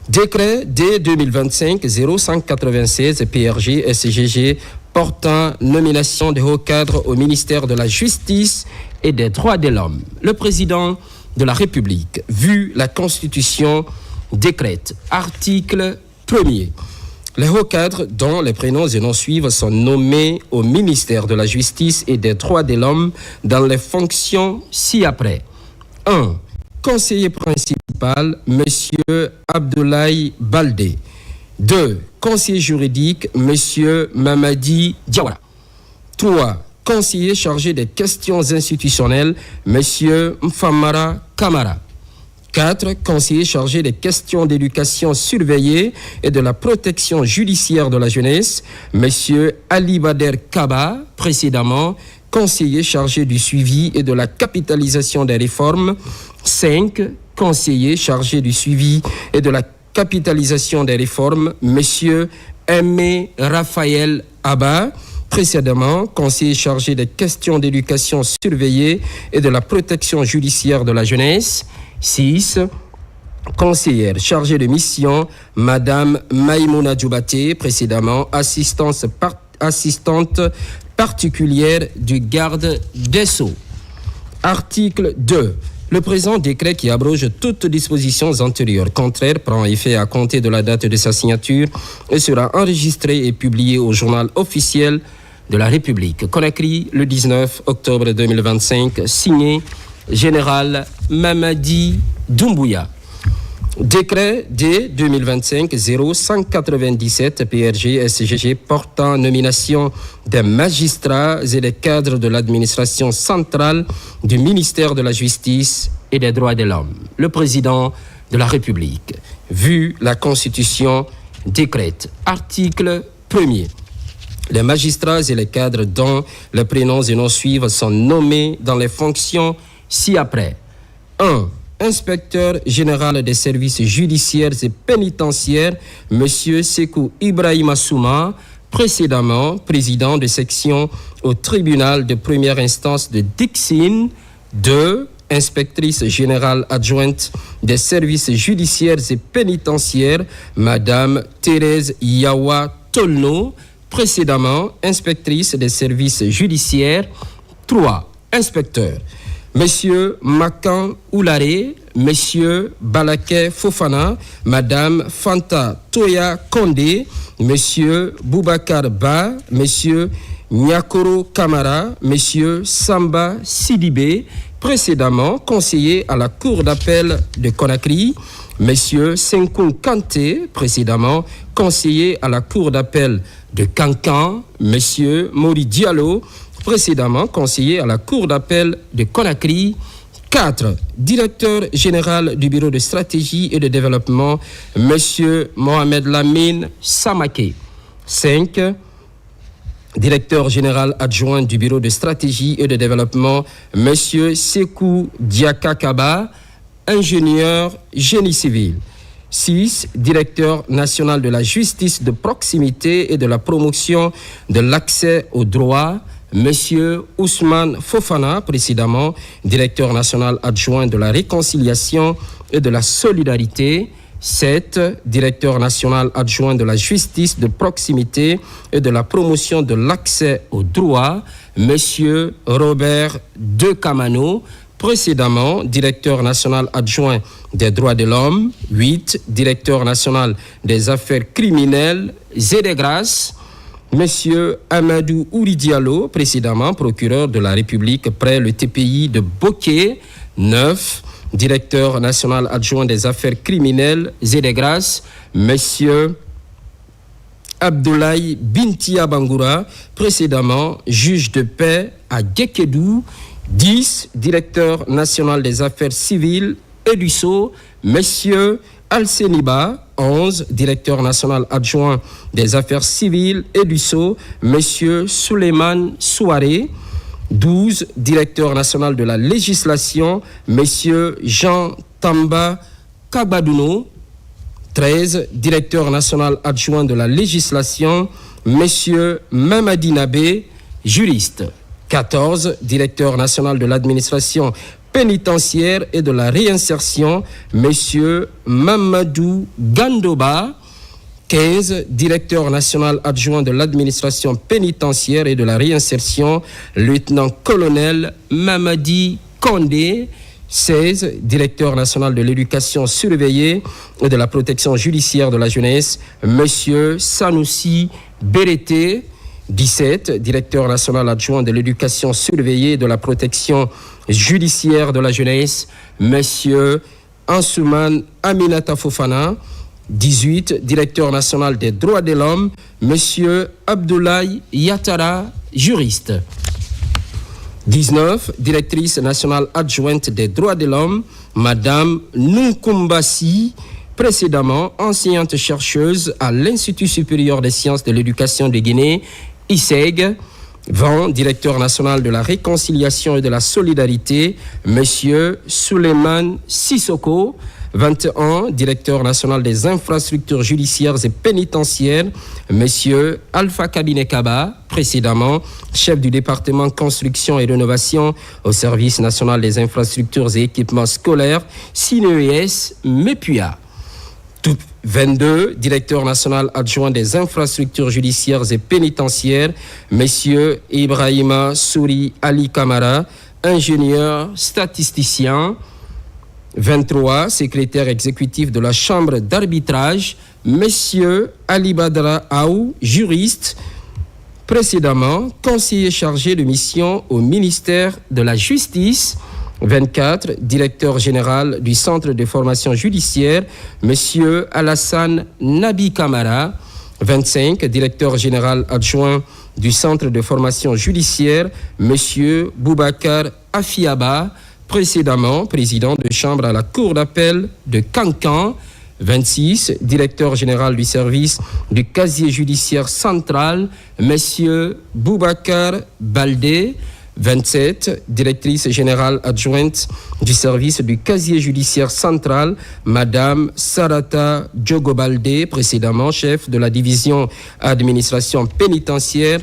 Décret D 2025-0196 PRG SGG portant nomination de hauts cadres au ministère de la Justice et des Droits de l'Homme. Le président de la République, vu la Constitution, décrète. Article 1er. Les hauts cadres dont les prénoms et noms suivent sont nommés au ministère de la Justice et des Droits de l'Homme dans les fonctions ci-après. 1. Conseiller principal, M. Abdoulaye Baldé. 2. Conseiller juridique, M. Mamadi Diawara. 3. Conseiller chargé des questions institutionnelles, M. Mfamara Kamara. 4. Conseiller chargé des questions d'éducation surveillée et de la protection judiciaire de la jeunesse, M. Ali Bader Kaba, précédemment conseiller chargé du suivi et de la capitalisation des réformes. 5. Conseiller chargé du suivi et de la capitalisation des réformes, M. Aimé Raphaël Abba, précédemment conseiller chargé des questions d'éducation surveillée et de la protection judiciaire de la jeunesse. 6. Conseillère chargée de mission, Madame Maïmouna Djoubaté, précédemment assistante particulière du garde des Sceaux. Article 2. Le présent décret qui abroge toutes dispositions antérieures contraires prend effet à compter de la date de sa signature et sera enregistré et publié au journal officiel de la République. Conakry, le 19 octobre 2025, signé Général Mamadi Doumbouya. Décret D 2025-0197 PRG SGG portant nomination des magistrats et des cadres de l'administration centrale du ministère de la Justice et des Droits de l'Homme. Le président de la République, vu la Constitution, décrète. Article 1er. Les magistrats et les cadres dont les prénoms et noms suivent sont nommés dans les fonctions ci-après. 1. Inspecteur général des services judiciaires et pénitentiaires, M. Sekou Ibrahima Souma, précédemment président de section au tribunal de première instance de Dixine. 2. Inspectrice générale adjointe des services judiciaires et pénitentiaires, Madame Thérèse Yawa Tolno, précédemment inspectrice des services judiciaires. 3. Inspecteur. Monsieur Makan Oulare, Monsieur Balaké Fofana, Madame Fanta Toya Kondé, Monsieur Boubacar Ba, Monsieur Nyakoro Kamara, Monsieur Samba Sidibé, précédemment conseiller à la Cour d'appel de Conakry, Monsieur Senkoun Kanté, précédemment conseiller à la Cour d'appel de Kankan, Monsieur Mori Diallo, précédemment conseiller à la Cour d'appel de Conakry. 4. Directeur général du Bureau de stratégie et de développement, M. Mohamed Lamine Samaké. 5. Directeur général adjoint du Bureau de stratégie et de développement, M. Sekou Diaka Kaba, ingénieur génie civil. 6. Directeur national de la justice de proximité et de la promotion de l'accès aux droits, Monsieur Ousmane Fofana, précédemment directeur national adjoint de la réconciliation et de la solidarité. 7. Directeur national adjoint de la justice de proximité et de la promotion de l'accès aux droits, Monsieur Robert De Camano, précédemment directeur national adjoint des droits de l'homme. 8, directeur national des affaires criminelles et des grâces. Monsieur Amadou Ouri Diallo, précédemment procureur de la République près le TPI de Bokeh. 9, directeur national adjoint des affaires criminelles et des grâces. Monsieur Abdoulaye Bintia Bangoura, précédemment juge de paix à Gekedou. 10, directeur national des affaires civiles et du Sceau, Monsieur Alseniba. 11, directeur national adjoint des affaires civiles et du Sceau, Monsieur Souleymane Souaré. 12, directeur national de la législation, Monsieur Jean Tamba Kabadouno. 13, directeur national adjoint de la législation, Monsieur Mamadi Nabé, juriste. 14, directeur national de l'administration pénitentiaire et de la réinsertion, Monsieur Mamadou Gandoba. 15, directeur national adjoint de l'administration pénitentiaire et de la réinsertion, lieutenant-colonel Mamadi Kondé. 16, directeur national de l'éducation surveillée et de la protection judiciaire de la jeunesse, Monsieur Sanoussi Bérété. 17, directeur national adjoint de l'éducation surveillée et de la protection judiciaire de la jeunesse, Monsieur Ansouman Aminata Fofana. 18, directeur national des droits de l'homme, Monsieur Abdoulaye Yatara, juriste. 19, directrice nationale adjointe des droits de l'homme, Madame Nunkumbasi, précédemment enseignante chercheuse à l'Institut supérieur des sciences de l'éducation de Guinée, ISEG. 20, directeur national de la réconciliation et de la solidarité, Monsieur Souleymane Sissoko. 21, directeur national des infrastructures judiciaires et pénitentiaires, Monsieur Alpha Kabine Kaba, précédemment chef du département construction et rénovation au service national des infrastructures et équipements scolaires, SINES MEPUA. 22, directeur national adjoint des infrastructures judiciaires et pénitentiaires, Monsieur Ibrahima Souri Ali Kamara, ingénieur statisticien. 23, secrétaire exécutif de la Chambre d'arbitrage, Monsieur Ali Badra Aou, juriste, précédemment conseiller chargé de mission au ministère de la Justice. 24, directeur général du Centre de formation judiciaire, Monsieur Alassane Nabi Kamara. 25, directeur général adjoint du Centre de formation judiciaire, Monsieur Boubacar Afiaba, précédemment président de chambre à la Cour d'appel de Kankan. 26, directeur général du service du casier judiciaire central, Monsieur Boubacar Baldé. 27, directrice générale adjointe du service du casier judiciaire central, Madame Sarata Djogobaldé, précédemment chef de la division administration pénitentiaire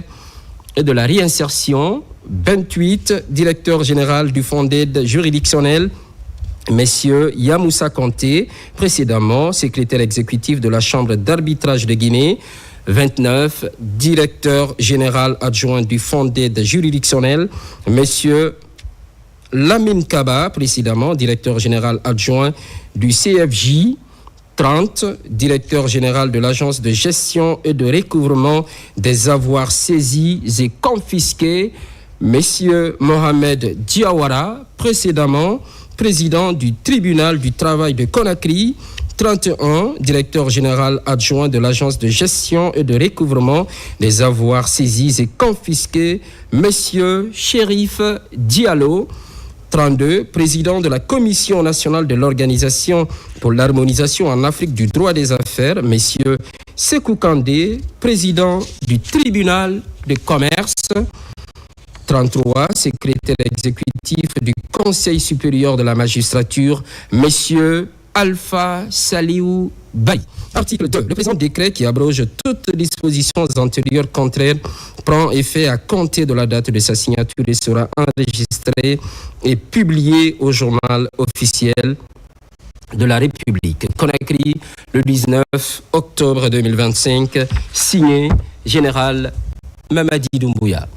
et de la réinsertion. 28, directeur général du fonds d'aide juridictionnelle, Messieurs Yamoussa Kanté, précédemment secrétaire exécutif de la Chambre d'arbitrage de Guinée. 29, directeur général adjoint du fonds d'aide juridictionnelle, Monsieur Lamine Kaba, précédemment directeur général adjoint du CFJ. 30, directeur général de l'Agence de gestion et de recouvrement des avoirs saisis et confisqués, Monsieur Mohamed Diawara, précédemment président du tribunal du travail de Conakry. 31, directeur général adjoint de l'Agence de gestion et de recouvrement des avoirs saisis et confisqués, Monsieur Chérif Diallo. 32, président de la Commission nationale de l'Organisation pour l'harmonisation en Afrique du droit des affaires, Monsieur Sékou Kandé, président du tribunal de commerce. 33, secrétaire exécutif du Conseil supérieur de la magistrature, Monsieur Alpha Saliou Baye. Article 2. Le présent décret qui abroge toutes les dispositions antérieures contraires prend effet à compter de la date de sa signature et sera enregistré et publié au journal officiel de la République. Conakry, le 19 octobre 2025, signé Général Mamadi Doumbouya.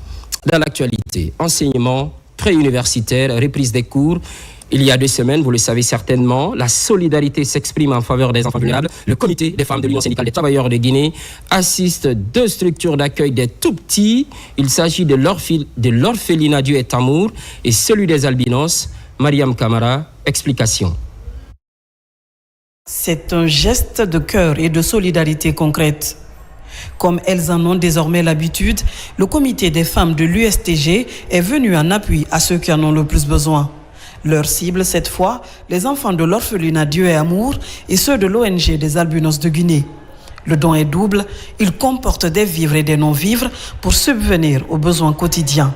Dans l'actualité, enseignement privé. préuniversitaires, reprise des cours. Il y a 2 semaines, vous le savez certainement, la solidarité s'exprime en faveur des enfants vulnérables. Le comité des femmes de l'Union syndicale des travailleurs de Guinée assiste 2 structures d'accueil des tout-petits. Il s'agit de l'orphelinat Dieu et Amour et celui des albinos. Mariam Kamara, explication. C'est un geste de cœur et de solidarité concrète. Comme elles en ont désormais l'habitude, le comité des femmes de l'USTG est venu en appui à ceux qui en ont le plus besoin. Leur cible, cette fois, les enfants de l'orphelinat Dieu et Amour et ceux de l'ONG des albinos de Guinée. Le don est double, il comporte des vivres et des non-vivres pour subvenir aux besoins quotidiens.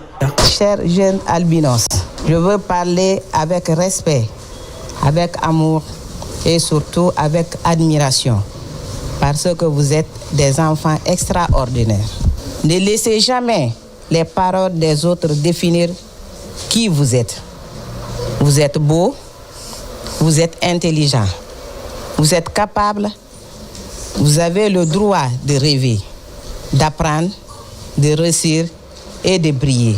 Chers jeunes albinos, je veux parler avec respect, avec amour et surtout avec admiration, parce que vous êtes des enfants extraordinaires. Ne laissez jamais les paroles des autres définir qui vous êtes. Vous êtes beau, vous êtes intelligent, vous êtes capable, vous avez le droit de rêver, d'apprendre, de réussir et de briller.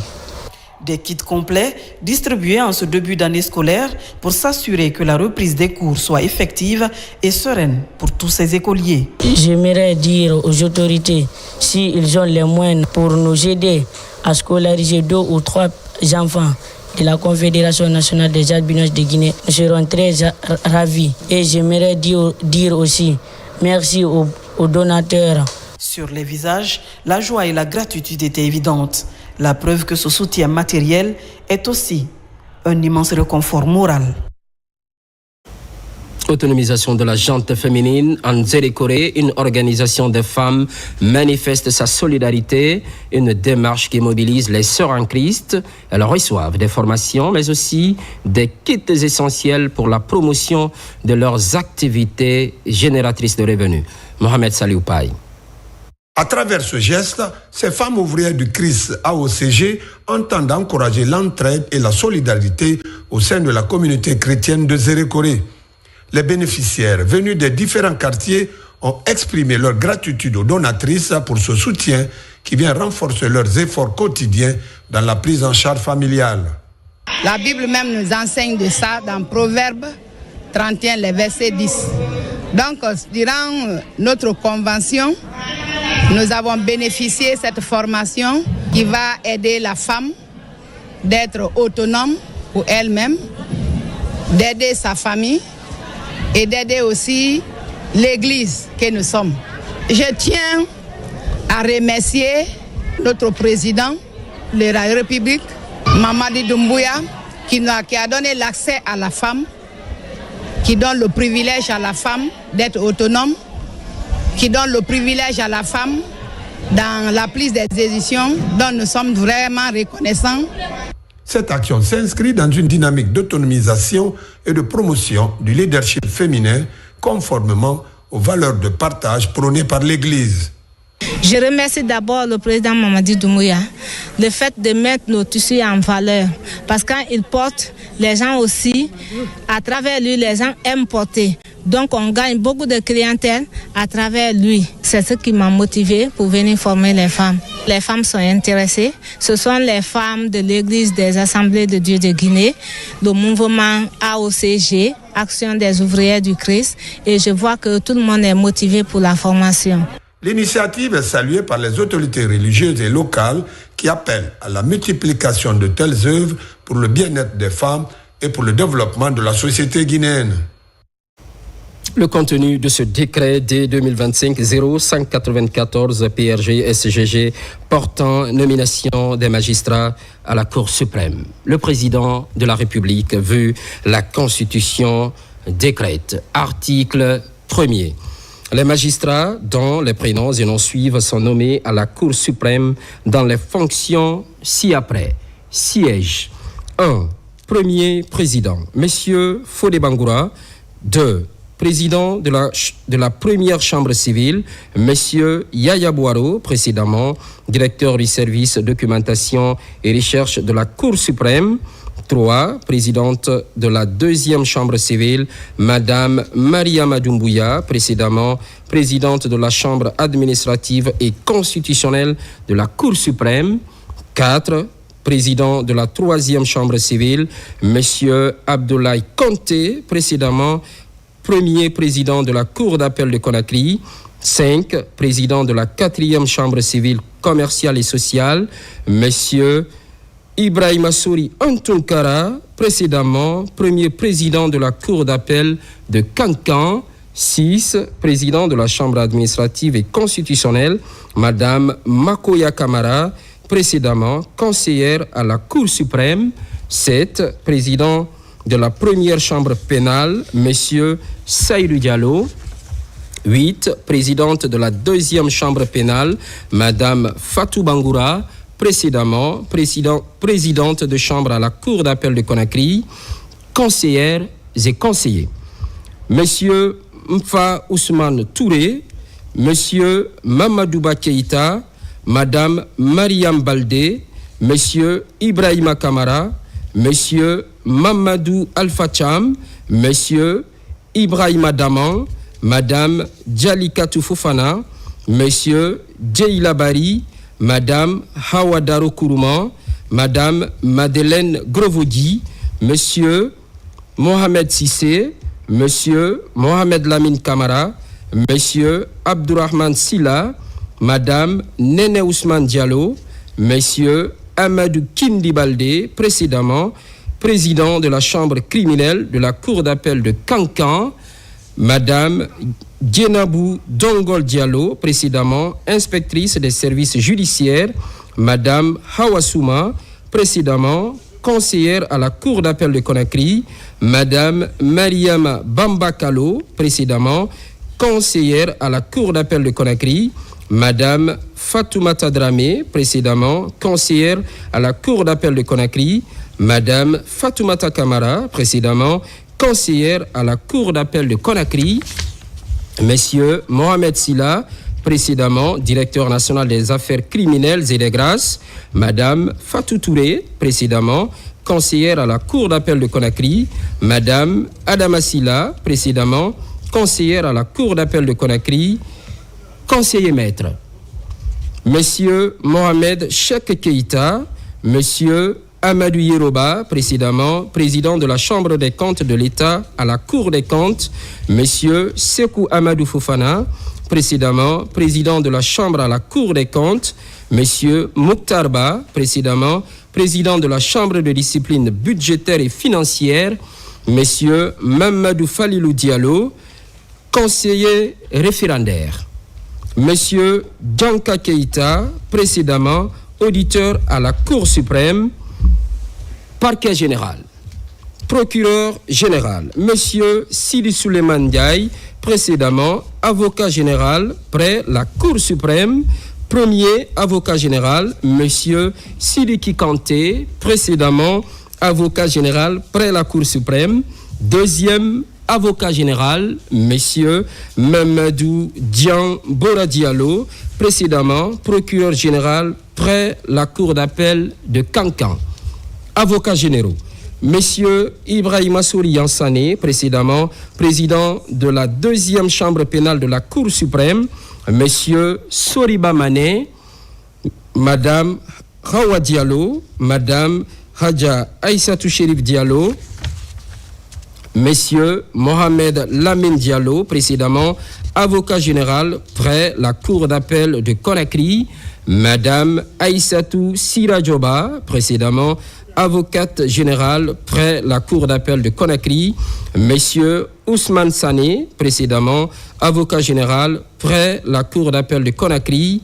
Des kits complets distribués en ce début d'année scolaire pour s'assurer que la reprise des cours soit effective et sereine pour tous ces écoliers. J'aimerais dire aux autorités, s'ils ont les moyens pour nous aider à scolariser 2 ou 3 enfants de la Confédération nationale des albinos de Guinée, nous serons très ravis. Et j'aimerais dire aussi merci aux donateurs. Sur les visages, la joie et la gratitude étaient évidentes. La preuve que ce soutien matériel est aussi un immense réconfort moral. Autonomisation de la gente féminine en Zérékoré, une organisation de femmes manifeste sa solidarité, une démarche qui mobilise les sœurs en Christ. Elles reçoivent des formations, mais aussi des kits essentiels pour la promotion de leurs activités génératrices de revenus. Mohamed Salioupaï. À travers ce geste, ces femmes ouvrières du Christ AOCG entendent encourager l'entraide et la solidarité au sein de la communauté chrétienne de Zérékoré. Les bénéficiaires venus des différents quartiers ont exprimé leur gratitude aux donatrices pour ce soutien qui vient renforcer leurs efforts quotidiens dans la prise en charge familiale. La Bible même nous enseigne de ça dans Proverbe 31, le verset 10. Donc, durant notre convention, nous avons bénéficié de cette formation qui va aider la femme d'être autonome pour elle-même, d'aider sa famille et d'aider aussi l'Église que nous sommes. Je tiens à remercier notre président de la République, Mamadi Doumbouya, qui a donné l'accès à la femme, qui donne le privilège à la femme d'être autonome, qui donne le privilège à la femme dans la prise des décisions, dont nous sommes vraiment reconnaissants. Cette action s'inscrit dans une dynamique d'autonomisation et de promotion du leadership féminin conformément aux valeurs de partage prônées par l'Église. Je remercie d'abord le président Mamadi Doumbouya, le fait de mettre nos tissus en valeur. Parce que quand il porte, les gens aussi, à travers lui, les gens aiment porter. Donc on gagne beaucoup de clientèle à travers lui. C'est ce qui m'a motivé pour venir former les femmes. Les femmes sont intéressées. Ce sont les femmes de l'Église des Assemblées de Dieu de Guinée, le mouvement AOCG, Action des ouvrières du Christ. Et je vois que tout le monde est motivé pour la formation. L'initiative est saluée par les autorités religieuses et locales qui appellent à la multiplication de telles œuvres pour le bien-être des femmes et pour le développement de la société guinéenne. Le contenu de ce décret dès 2025-0594 PRG-SGG portant nomination des magistrats à la Cour suprême. Le président de la République veut la Constitution décrète. Article 1er. Les magistrats dont les prénoms et noms suivent sont nommés à la Cour suprême dans les fonctions ci-après. Siège 1. Premier président, Monsieur Fodé Bangoura. 2. Président de la première chambre civile, Monsieur Yaya Boiro, précédemment directeur du service documentation et recherche de la Cour suprême. 3. Présidente de la deuxième chambre civile, Madame Mariama Doumbouya, précédemment présidente de la chambre administrative et constitutionnelle de la Cour suprême. 4. président de la 3e chambre civile, Monsieur Abdoulaye Conté, précédemment premier président de la Cour d'appel de Conakry. 5. Président de la 4e chambre civile commerciale et sociale, Monsieur Ibrahima Souri Antunkara, précédemment premier président de la Cour d'appel de Kankan. 6. Président de la Chambre administrative et constitutionnelle, Madame Makoya Kamara, précédemment conseillère à la Cour suprême. 7. Président de la première chambre pénale, Monsieur Saïdou Diallo. 8. Présidente de la 2e chambre pénale, Madame Fatou Bangoura, précédemment présidente de chambre à la Cour d'appel de Conakry, conseillères et conseillers. Monsieur Mfa Ousmane Touré, Monsieur Mamadouba Keïta, Madame Mariam Baldé, Monsieur Ibrahima Kamara, Monsieur Mamadou Alpha Cham, Monsieur Ibrahima Daman, Madame Djalikatou Fofana, Monsieur Djeila Bari, Madame Hawadaro Kourouman, Madame Madeleine Grovodi, Monsieur Mohamed Sissé, Monsieur Mohamed Lamine Kamara, Monsieur Abdourahman Silla, Madame Nene Ousmane Diallo, Monsieur Amadou Kindi Baldé, précédemment président de la chambre criminelle de la Cour d'appel de Kankan, Madame Djenabou Dongol Diallo, précédemment inspectrice des services judiciaires, Madame Hawasouma, précédemment conseillère à la Cour d'appel de Conakry, Madame Mariama Bambakalo, précédemment conseillère à la Cour d'appel de Conakry, Madame Fatoumata Dramé, précédemment conseillère à la Cour d'appel de Conakry, Madame Fatoumata Kamara, précédemment conseillère à la Cour d'appel de Conakry, Monsieur Mohamed Silla, précédemment directeur national des affaires criminelles et des grâces, Madame Fatou Touré, précédemment conseillère à la Cour d'appel de Conakry, Madame Adama Silla, précédemment conseillère à la Cour d'appel de Conakry, conseiller maître, Monsieur Mohamed Cheikh Keïta, Monsieur Amadou Yeroba, précédemment président de la Chambre des comptes de l'État à la Cour des comptes, Monsieur Sekou Amadou Fofana, précédemment président de la Chambre à la Cour des comptes, Monsieur Mouktarba, précédemment président de la Chambre de discipline budgétaire et financière, Monsieur Mamadou Falilou Diallo, conseiller référendaire, Monsieur Djanka Keïta, précédemment auditeur à la Cour suprême, parquet général, procureur général, Monsieur Sidi Souleymane Ndiaye, précédemment avocat général près la Cour suprême, premier avocat général, Monsieur Sidiki Kanté, précédemment avocat général près la Cour suprême, deuxième avocat général, Monsieur Mamadou Dian Bora Diallo, précédemment procureur général près la Cour d'appel de Kankan. Avocats généraux, Monsieur Ibrahima Souri Yansane, précédemment président de la 2e chambre pénale de la Cour suprême, Monsieur Soriba Mané, Madame Hawa Diallo, Madame Hadja Aïssatou Chérif Diallo, Monsieur Mohamed Lamine Diallo, précédemment avocat général près la Cour d'appel de Conakry, Madame Aïssatou Siradjoba, précédemment avocate générale près la Cour d'appel de Conakry, Monsieur Ousmane Sané, précédemment avocat général près la Cour d'appel de Conakry,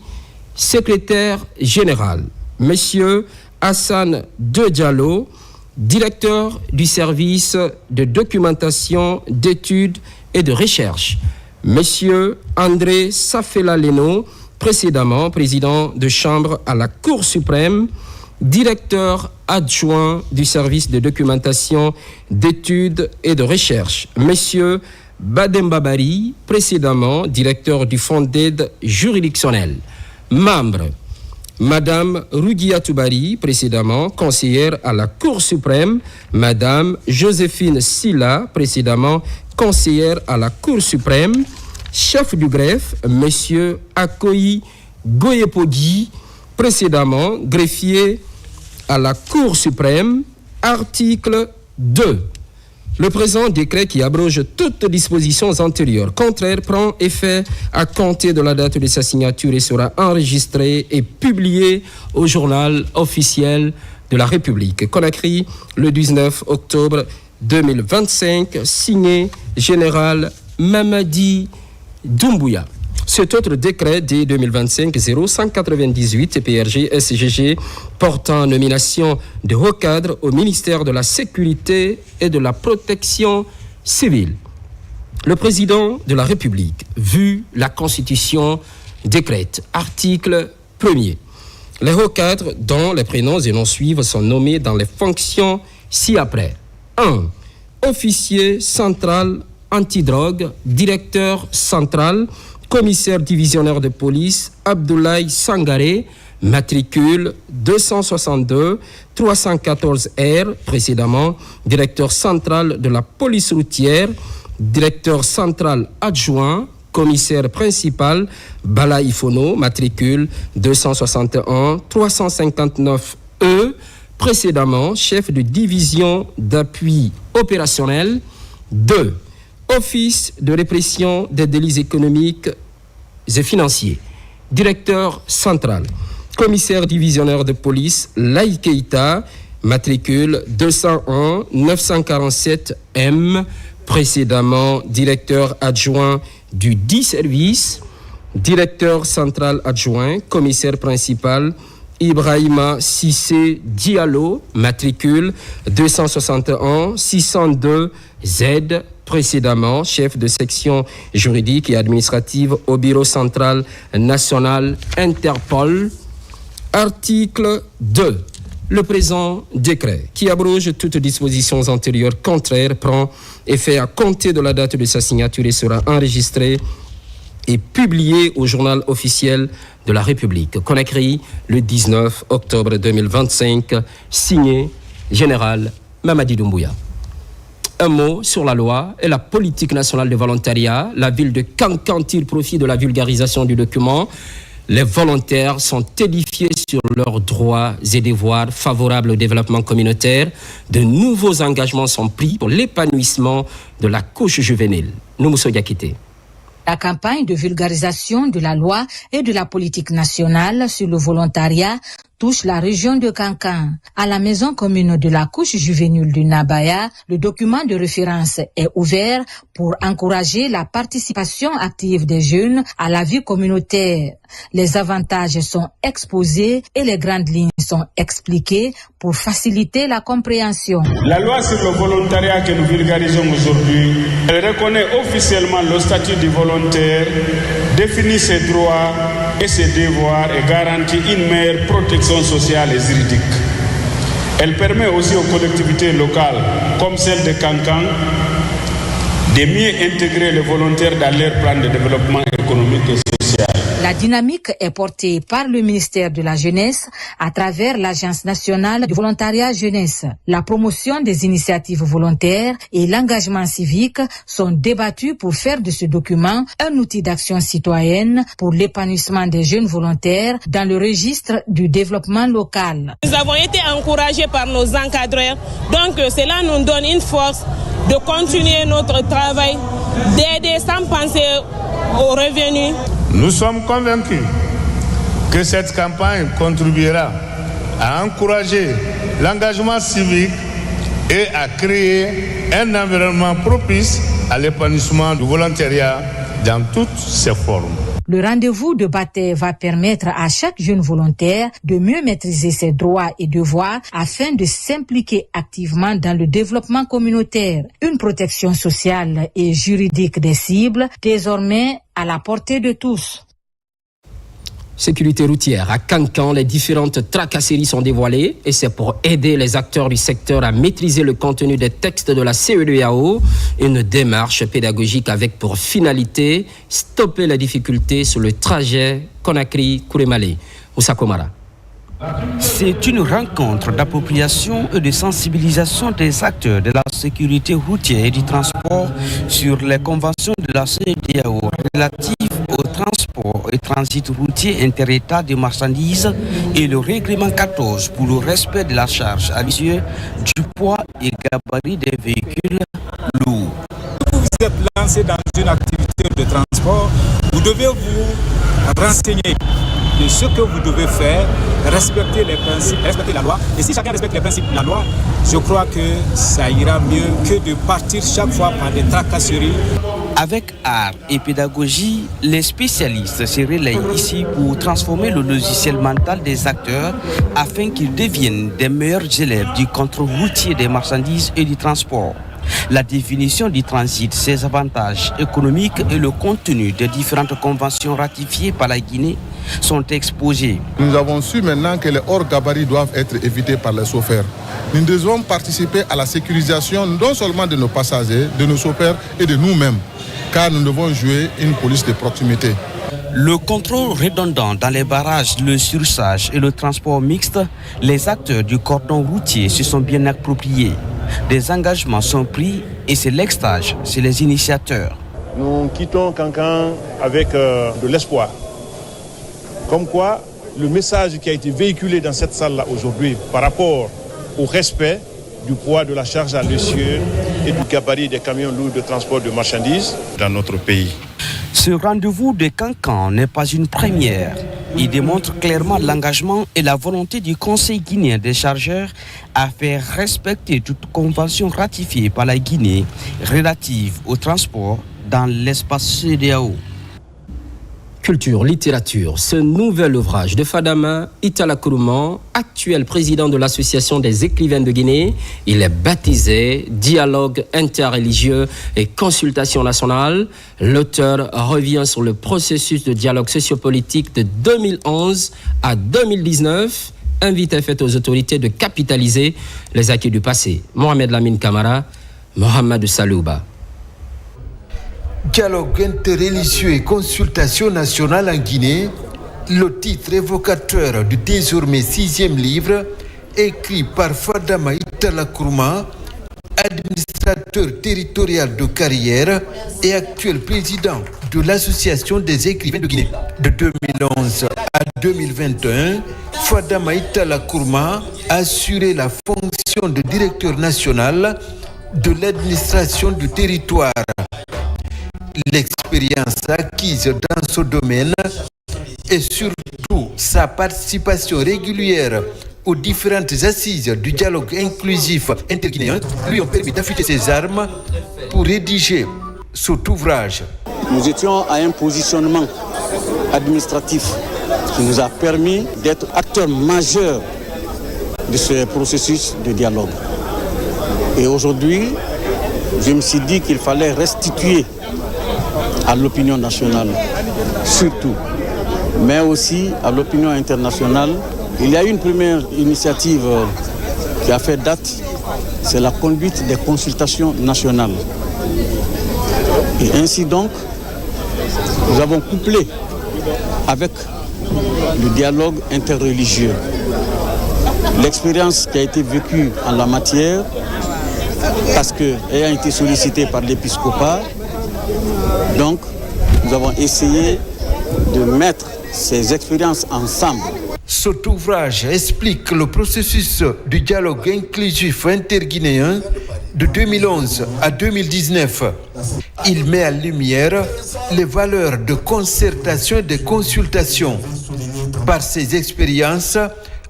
secrétaire général, Monsieur Hassan De Diallo, directeur du service de documentation, d'études et de recherche, Monsieur André Safela Leno, précédemment président de chambre à la Cour suprême, directeur adjoint du service de documentation, d'études et de recherche, Monsieur Bademba Bari, précédemment directeur du Fonds d'aide juridictionnelle. Membres, Madame Roudia Toubari, précédemment conseillère à la Cour suprême, Madame Joséphine Silla, précédemment conseillère à la Cour suprême, chef du greffe, Monsieur Akoyi Goyepodi, précédemment greffier à la Cour suprême. Article 2. Le présent décret qui abroge toutes dispositions antérieures contraires prend effet à compter de la date de sa signature et sera enregistré et publié au journal officiel de la République. Conakry, le 19 octobre 2025, signé Général Mamadi Doumbouya. Cet autre décret dès 2025-0198 PRG SGG portant nomination de hauts cadres au ministère de la Sécurité et de la Protection civile. Le président de la République, vu la Constitution, décrète, article 1er. Les hauts cadres dont les prénoms et noms suivent sont nommés dans les fonctions ci-après. 1. Officier central antidrogue, directeur central, commissaire divisionnaire de police, Abdoulaye Sangaré, matricule 262-314R, précédemment directeur central de la police routière, directeur central adjoint, commissaire principal, Bala Ifono, matricule 261-359E, précédemment chef de division d'appui opérationnel. 2. Office de répression des délits économiques et financiers. Directeur central. Commissaire divisionnaire de police, Laï Keïta, matricule 201-947M, précédemment directeur adjoint du 10 service. Directeur central adjoint, commissaire principal, Ibrahima Sissé Diallo, matricule 261-602Z, précédemment chef de section juridique et administrative au Bureau central national Interpol. Article 2. Le présent décret, qui abroge toutes dispositions antérieures contraires, prend effet à compter de la date de sa signature et sera enregistré et publié au journal officiel de la République. Conakry, le 19 octobre 2025, signé Général Mamadi Doumbouya. Un mot sur la loi et la politique nationale de volontariat. La ville de Kankan tire profit de la vulgarisation du document. Les volontaires sont édifiés sur leurs droits et devoirs favorables au développement communautaire. De nouveaux engagements sont pris pour l'épanouissement de la couche juvénile. Noumousso Diakité. La campagne de vulgarisation de la loi et de la politique nationale sur le volontariat touche la région de Kankan. À la maison commune de la couche juvénile du Nabaya, le document de référence est ouvert pour encourager la participation active des jeunes à la vie communautaire. Les avantages sont exposés et les grandes lignes sont expliquées pour faciliter la compréhension. La loi sur le volontariat que nous vulgarisons aujourd'hui, elle reconnaît officiellement le statut du volontaire, définit ses droits et ses devoirs et garantit une meilleure protection sociale et juridique. Elle permet aussi aux collectivités locales, comme celle de Kankan, de mieux intégrer les volontaires dans leur plan de développement économique et social. La dynamique est portée par le ministère de la Jeunesse à travers l'Agence nationale du volontariat jeunesse. La promotion des initiatives volontaires et l'engagement civique sont débattus pour faire de ce document un outil d'action citoyenne pour l'épanouissement des jeunes volontaires dans le registre du développement local. Nous avons été encouragés par nos encadreurs, donc cela nous donne une force de continuer notre travail, d'aider sans penser aux revenus. Nous sommes convaincus que cette campagne contribuera à encourager l'engagement civique et à créer un environnement propice à l'épanouissement du volontariat dans toutes ses formes. Le rendez-vous de bataille va permettre à chaque jeune volontaire de mieux maîtriser ses droits et devoirs afin de s'impliquer activement dans le développement communautaire. Une protection sociale et juridique des cibles, désormais à la portée de tous. Sécurité routière. À Kankan, les différentes tracasseries sont dévoilées et c'est pour aider les acteurs du secteur à maîtriser le contenu des textes de la CEDEAO. Une démarche pédagogique avec pour finalité stopper les difficultés sur le trajet Conakry-Kourémalé. Moussa Komara. C'est une rencontre d'appropriation et de sensibilisation des acteurs de la sécurité routière et du transport sur les conventions de la CEDEAO relatives au transport transport et transit routier inter-État de marchandises et le règlement 14 pour le respect de la charge à l'issue du poids et gabarit des véhicules lourds. Vous êtes lancé dans une activité de transport, vous devez vous renseigner de ce que vous devez faire, respecter les principes, respecter la loi. Et si chacun respecte les principes de la loi, je crois que ça ira mieux que de partir chaque fois par des tracasseries. Avec art et pédagogie, les spécialistes se relayent ici pour transformer le logiciel mental des acteurs afin qu'ils deviennent des meilleurs élèves du contrôle routier des marchandises et du transport. La définition du transit, ses avantages économiques et le contenu des différentes conventions ratifiées par la Guinée sont exposés. Nous avons su maintenant que les hors-gabarits doivent être évités par les chauffeurs. Nous devons participer à la sécurisation non seulement de nos passagers, de nos chauffeurs et de nous-mêmes, car nous devons jouer une police de proximité. Le contrôle redondant dans les barrages, le surcharge et le transport mixte, les acteurs du cordon routier se sont bien appropriés. Des engagements sont pris et c'est l'extage, c'est les initiateurs. Nous quittons Cancan avec de l'espoir. Comme quoi, le message qui a été véhiculé dans cette salle-là aujourd'hui par rapport au respect du poids de la charge à l'essieu et du gabarit des camions lourds de transport de marchandises dans notre pays. Ce rendez-vous de Cancan n'est pas une première. Il démontre clairement l'engagement et la volonté du Conseil guinéen des chargeurs à faire respecter toute convention ratifiée par la Guinée relative au transport dans l'espace CEDEAO. Culture, littérature, ce nouvel ouvrage de Fadama Itala Kourouman, actuel président de l'Association des écrivains de Guinée, il est baptisé Dialogue interreligieux et consultation nationale. L'auteur revient sur le processus de dialogue sociopolitique de 2011 à 2019, invite fait aux autorités de capitaliser les acquis du passé. Mohamed Lamine Kamara, Mohamed Salouba. Dialogue interreligieux et consultation nationale en Guinée, le titre évocateur du désormais 6e livre, écrit par Fadama Itala Kourouman, administrateur territorial de carrière et actuel président de l'Association des écrivains de Guinée. De 2011 à 2021, Fadama Itala Kourouman a assuré la fonction de directeur national de l'administration du territoire. L'expérience acquise dans ce domaine et surtout sa participation régulière aux différentes assises du dialogue inclusif interguinéen lui ont permis d'affûter ses armes pour rédiger cet ouvrage. Nous étions à un positionnement administratif qui nous a permis d'être acteurs majeurs de ce processus de dialogue. Et aujourd'hui, je me suis dit qu'il fallait restituer à l'opinion nationale, surtout, mais aussi à l'opinion internationale. Il y a une première initiative qui a fait date, c'est la conduite des consultations nationales. Et ainsi donc, nous avons couplé avec le dialogue interreligieux. L'expérience qui a été vécue en la matière, parce qu'ayant été sollicité par l'épiscopat, donc, nous avons essayé de mettre ces expériences ensemble. Cet ouvrage explique le processus du dialogue inclusif interguinéen de 2011 à 2019. Il met en lumière les valeurs de concertation et de consultation. Par ces expériences,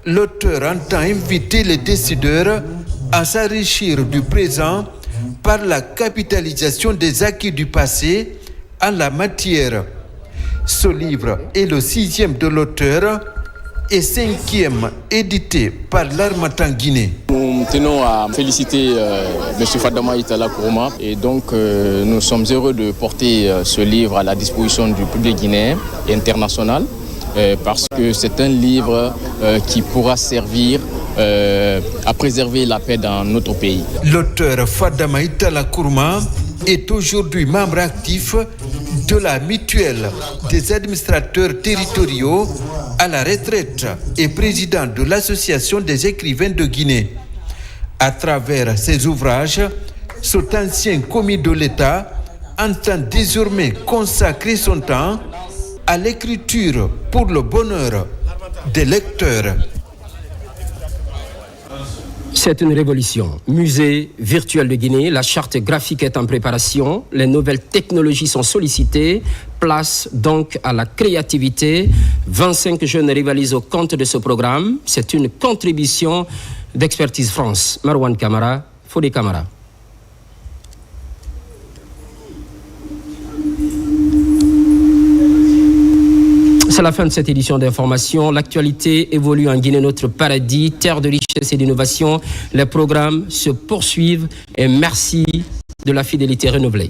l'auteur entend inviter les décideurs à s'enrichir du présent par la capitalisation des acquis du passé en la matière. Ce livre est le 6e de l'auteur et 5e édité par l'Harmattan Guinée. Nous tenons à féliciter M. Fadama Itala Kourouman et donc nous sommes heureux de porter ce livre à la disposition du public guinéen et international parce que c'est un livre qui pourra servir à préserver la paix dans notre pays. L'auteur Fadama Itala Kourouman est aujourd'hui membre actif de la mutuelle des administrateurs territoriaux à la retraite et président de l'Association des écrivains de Guinée. À travers ses ouvrages, cet ancien commis de l'État entend désormais consacrer son temps à l'écriture pour le bonheur des lecteurs. C'est une révolution. Musée virtuel de Guinée, la charte graphique est en préparation, les nouvelles technologies sont sollicitées, place donc à la créativité. 25 jeunes rivalisent au compte de ce programme. C'est une contribution d'Expertise France. Marwan Camara, Fodé Camara. C'est la fin de cette édition d'information. L'actualité évolue en Guinée, notre paradis, terre de richesse et d'innovation. Les programmes se poursuivent et merci de la fidélité renouvelée.